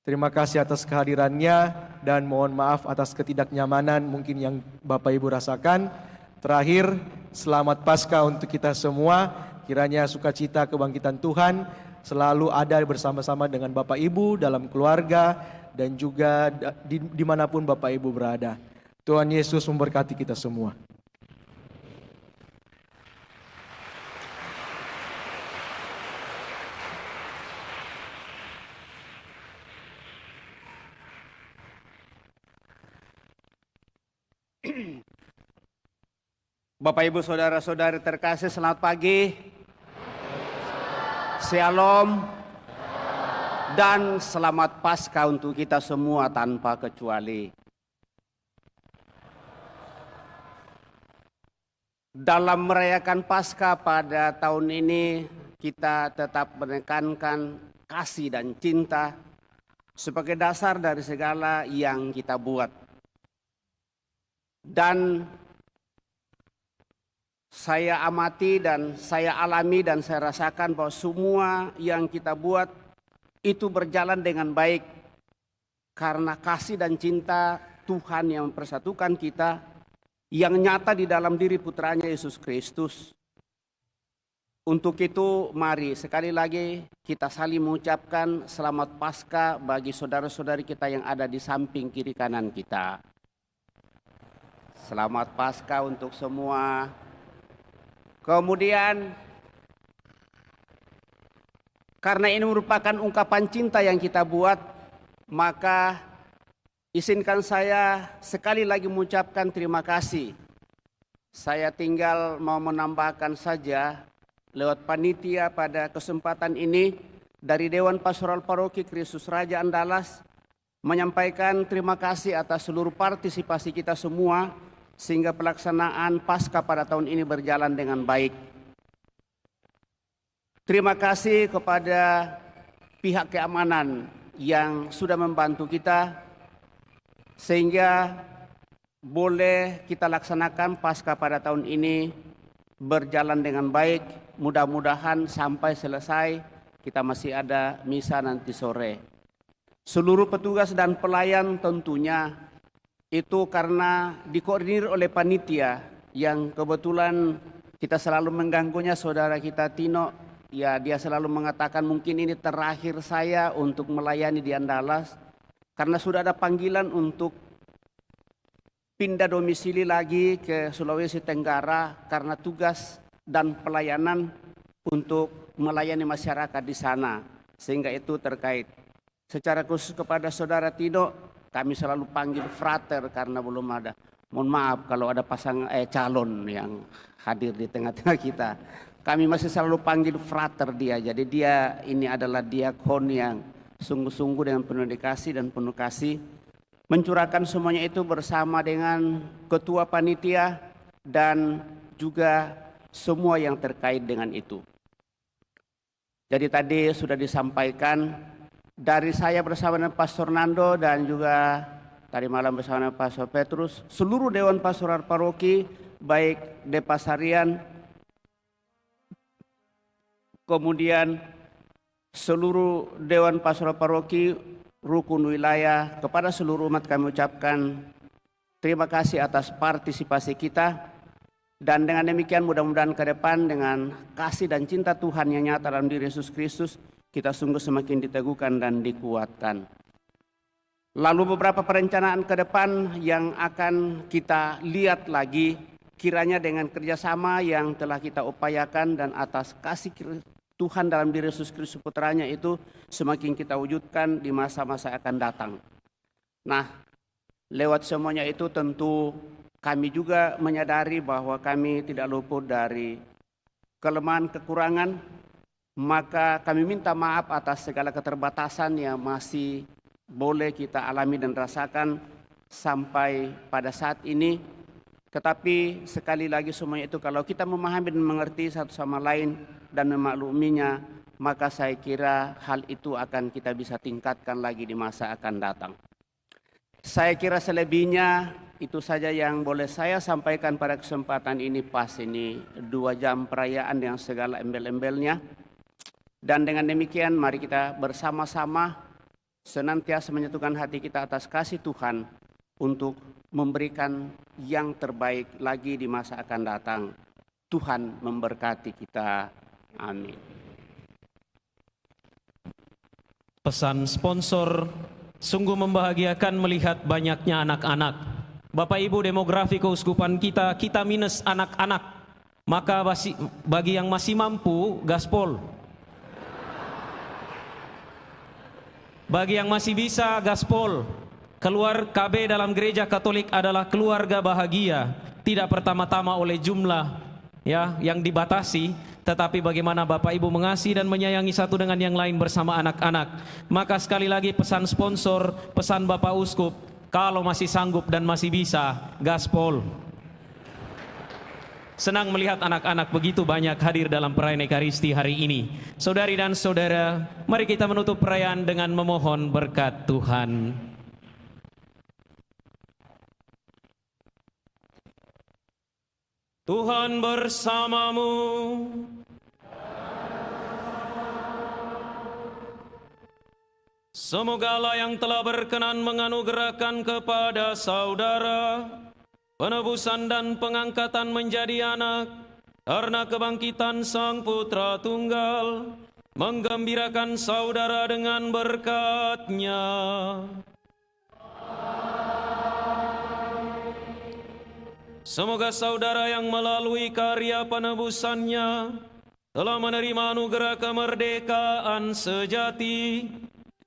terima kasih atas kehadirannya dan mohon maaf atas ketidaknyamanan mungkin yang Bapak Ibu rasakan. Terakhir, selamat Paskah untuk kita semua. Kiranya sukacita kebangkitan Tuhan selalu ada bersama-sama dengan Bapak Ibu dalam keluarga dan juga dimanapun Bapak Ibu berada. Tuhan Yesus memberkati kita semua. Bapak Ibu saudara-saudari terkasih, selamat pagi. Shalom dan selamat Paskah untuk kita semua tanpa kecuali. Dalam merayakan Paskah pada tahun ini, kita tetap menekankan kasih dan cinta sebagai dasar dari segala yang kita buat. Dan saya amati dan saya alami dan saya rasakan bahwa semua yang kita buat itu berjalan dengan baik karena kasih dan cinta Tuhan yang mempersatukan kita, yang nyata di dalam diri putranya Yesus Kristus. Untuk itu mari sekali lagi kita saling mengucapkan selamat Paskah bagi saudara-saudari kita yang ada di samping kiri kanan kita. Selamat Paskah untuk semua. Kemudian karena ini merupakan ungkapan cinta yang kita buat, maka izinkan saya sekali lagi mengucapkan terima kasih. Saya tinggal mau menambahkan saja lewat panitia pada kesempatan ini dari Dewan Pastoral Paroki Kristus Raja Andalas menyampaikan terima kasih atas seluruh partisipasi kita semua sehingga pelaksanaan Paskah pada tahun ini berjalan dengan baik. Terima kasih kepada pihak keamanan yang sudah membantu kita sehingga boleh kita laksanakan Paskah pada tahun ini berjalan dengan baik. Mudah-mudahan sampai selesai kita masih ada misa nanti sore. Seluruh petugas dan pelayan tentunya itu karena dikoordinir oleh panitia yang kebetulan kita selalu mengganggunya, saudara kita Tino. Ya, dia selalu mengatakan mungkin ini terakhir saya untuk melayani di Andalas karena sudah ada panggilan untuk pindah domisili lagi ke Sulawesi Tenggara karena tugas dan pelayanan untuk melayani masyarakat di sana. Sehingga itu terkait. Secara khusus kepada saudara Tino, kami selalu panggil frater karena belum ada. Mohon maaf kalau ada calon yang hadir di tengah-tengah kita. Kami masih selalu panggil frater dia. Jadi dia ini adalah diakon yang sungguh-sungguh dengan penuh kasih dan penuh kasih mencurahkan semuanya itu bersama dengan ketua panitia dan juga semua yang terkait dengan itu. Jadi tadi sudah disampaikan dari saya bersama dengan Pastor Nando dan juga tadi malam bersama dengan Pastor Petrus, seluruh Dewan Pastoral Paroki, baik Depasarian, kemudian seluruh Dewan Pastoral Paroki, rukun wilayah, kepada seluruh umat kami ucapkan terima kasih atas partisipasi kita. Dan dengan demikian mudah-mudahan ke depan dengan kasih dan cinta Tuhan yang nyata dalam diri Yesus Kristus, kita sungguh semakin diteguhkan dan dikuatkan. Lalu beberapa perencanaan ke depan yang akan kita lihat lagi, kiranya dengan kerjasama yang telah kita upayakan dan atas kasih Tuhan dalam diri Yesus Kristus putranya itu semakin kita wujudkan di masa-masa akan datang. Nah, lewat semuanya itu tentu kami juga menyadari bahwa kami tidak luput dari kelemahan kekurangan, maka kami minta maaf atas segala keterbatasan yang masih boleh kita alami dan rasakan sampai pada saat ini. Tetapi sekali lagi semuanya itu kalau kita memahami dan mengerti satu sama lain dan memakluminya, maka saya kira hal itu akan kita bisa tingkatkan lagi di masa akan datang. Saya kira selebihnya itu saja yang boleh saya sampaikan pada kesempatan ini, pas ini 2 jam perayaan dengan segala embel-embelnya. Dan dengan demikian mari kita bersama-sama senantiasa menyatukan hati kita atas kasih Tuhan untuk memberikan yang terbaik lagi di masa akan datang. Tuhan memberkati kita. Amin. Pesan sponsor, sungguh membahagiakan melihat banyaknya anak-anak. Bapak Ibu, demografi keuskupan kita minus anak-anak. Maka bagi yang masih mampu, gaspol. Bagi yang masih bisa, gaspol. Keluar KB dalam gereja Katolik adalah keluarga bahagia. Tidak pertama-tama oleh jumlah ya yang dibatasi, Tetapi bagaimana Bapak Ibu mengasihi dan menyayangi satu dengan yang lain bersama anak-anak. Maka sekali lagi pesan sponsor, pesan Bapak Uskup, kalau masih sanggup dan masih bisa, gaspol. Senang melihat anak-anak begitu banyak hadir dalam perayaan Ekaristi hari ini. Saudari dan saudara, mari kita menutup perayaan dengan memohon berkat Tuhan. Tuhan bersamamu. Semoga Allah yang telah berkenan menganugerahkan kepada saudara penebusan dan pengangkatan menjadi anak karena kebangkitan Sang Putra Tunggal, menggembirakan saudara dengan berkat-Nya. Semoga saudara yang melalui karya penebusannya telah menerima anugerah kemerdekaan sejati,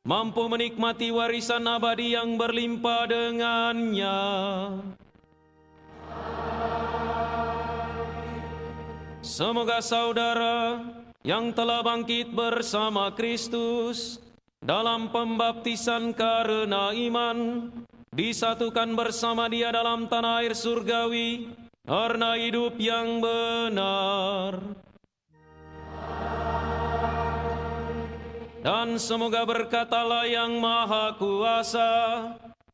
mampu menikmati warisan abadi yang berlimpah dengannya. Semoga saudara yang telah bangkit bersama Kristus dalam pembaptisan karena iman, disatukan bersama Dia dalam tanah air surgawi karena hidup yang benar. Dan semoga berkat Allah yang Maha Kuasa,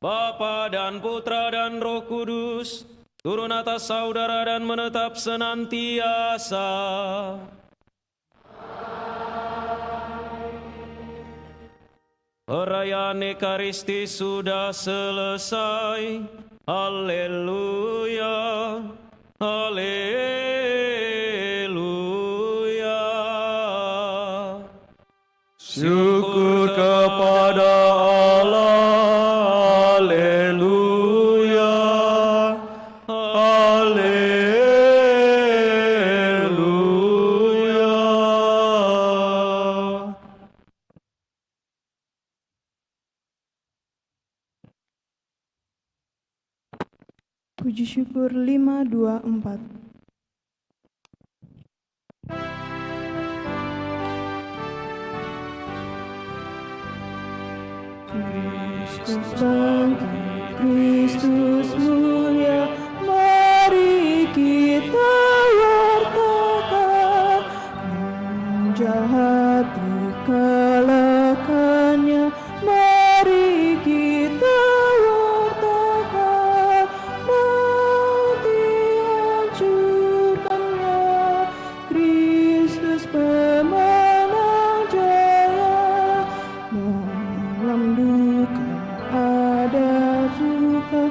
Bapa dan Putra dan Roh Kudus, turun atas saudara dan menetap senantiasa. Perayaan Ekaristi sudah selesai. Haleluya, haleluya. Syukur kepada Allah. Haleluya, haleluya. Puji syukur 524. Kristus bangkit, Kristus mulia, mari kita wartakan, yang jahat dikalahkannya, mari kita wartakan, mati hancurkannya, Kristus pemenang jaya. Dalam duka ada suka,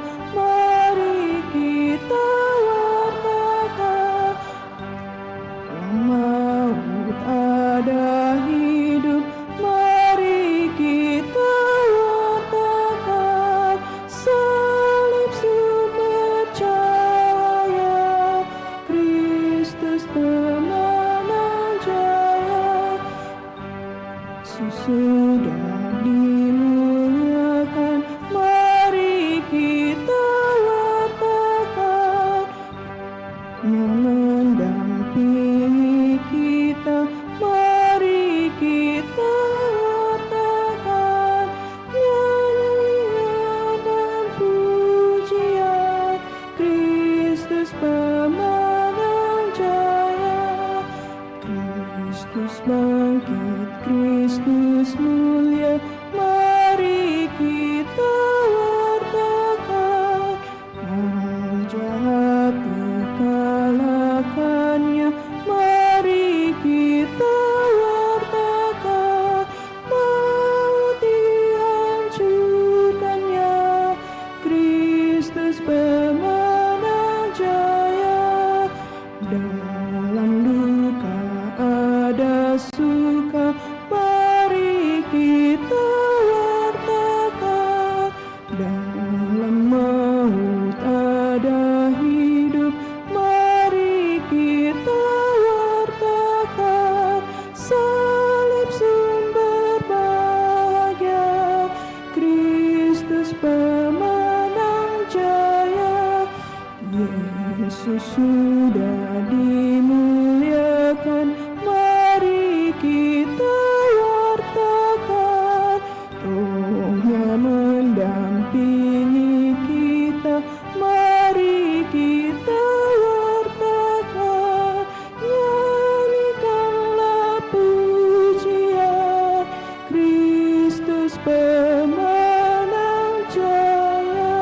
dampingi kita, mari kita wartakan, nyanyikanlah pujian, Kristus pemenang jaya.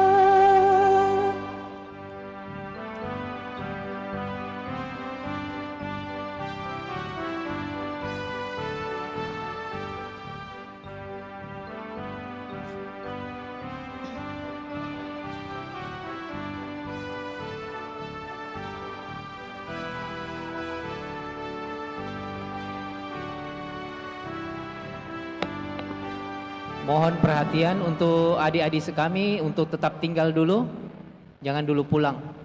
Mohon perhatian untuk adik-adik sekami untuk tetap tinggal dulu, jangan dulu pulang.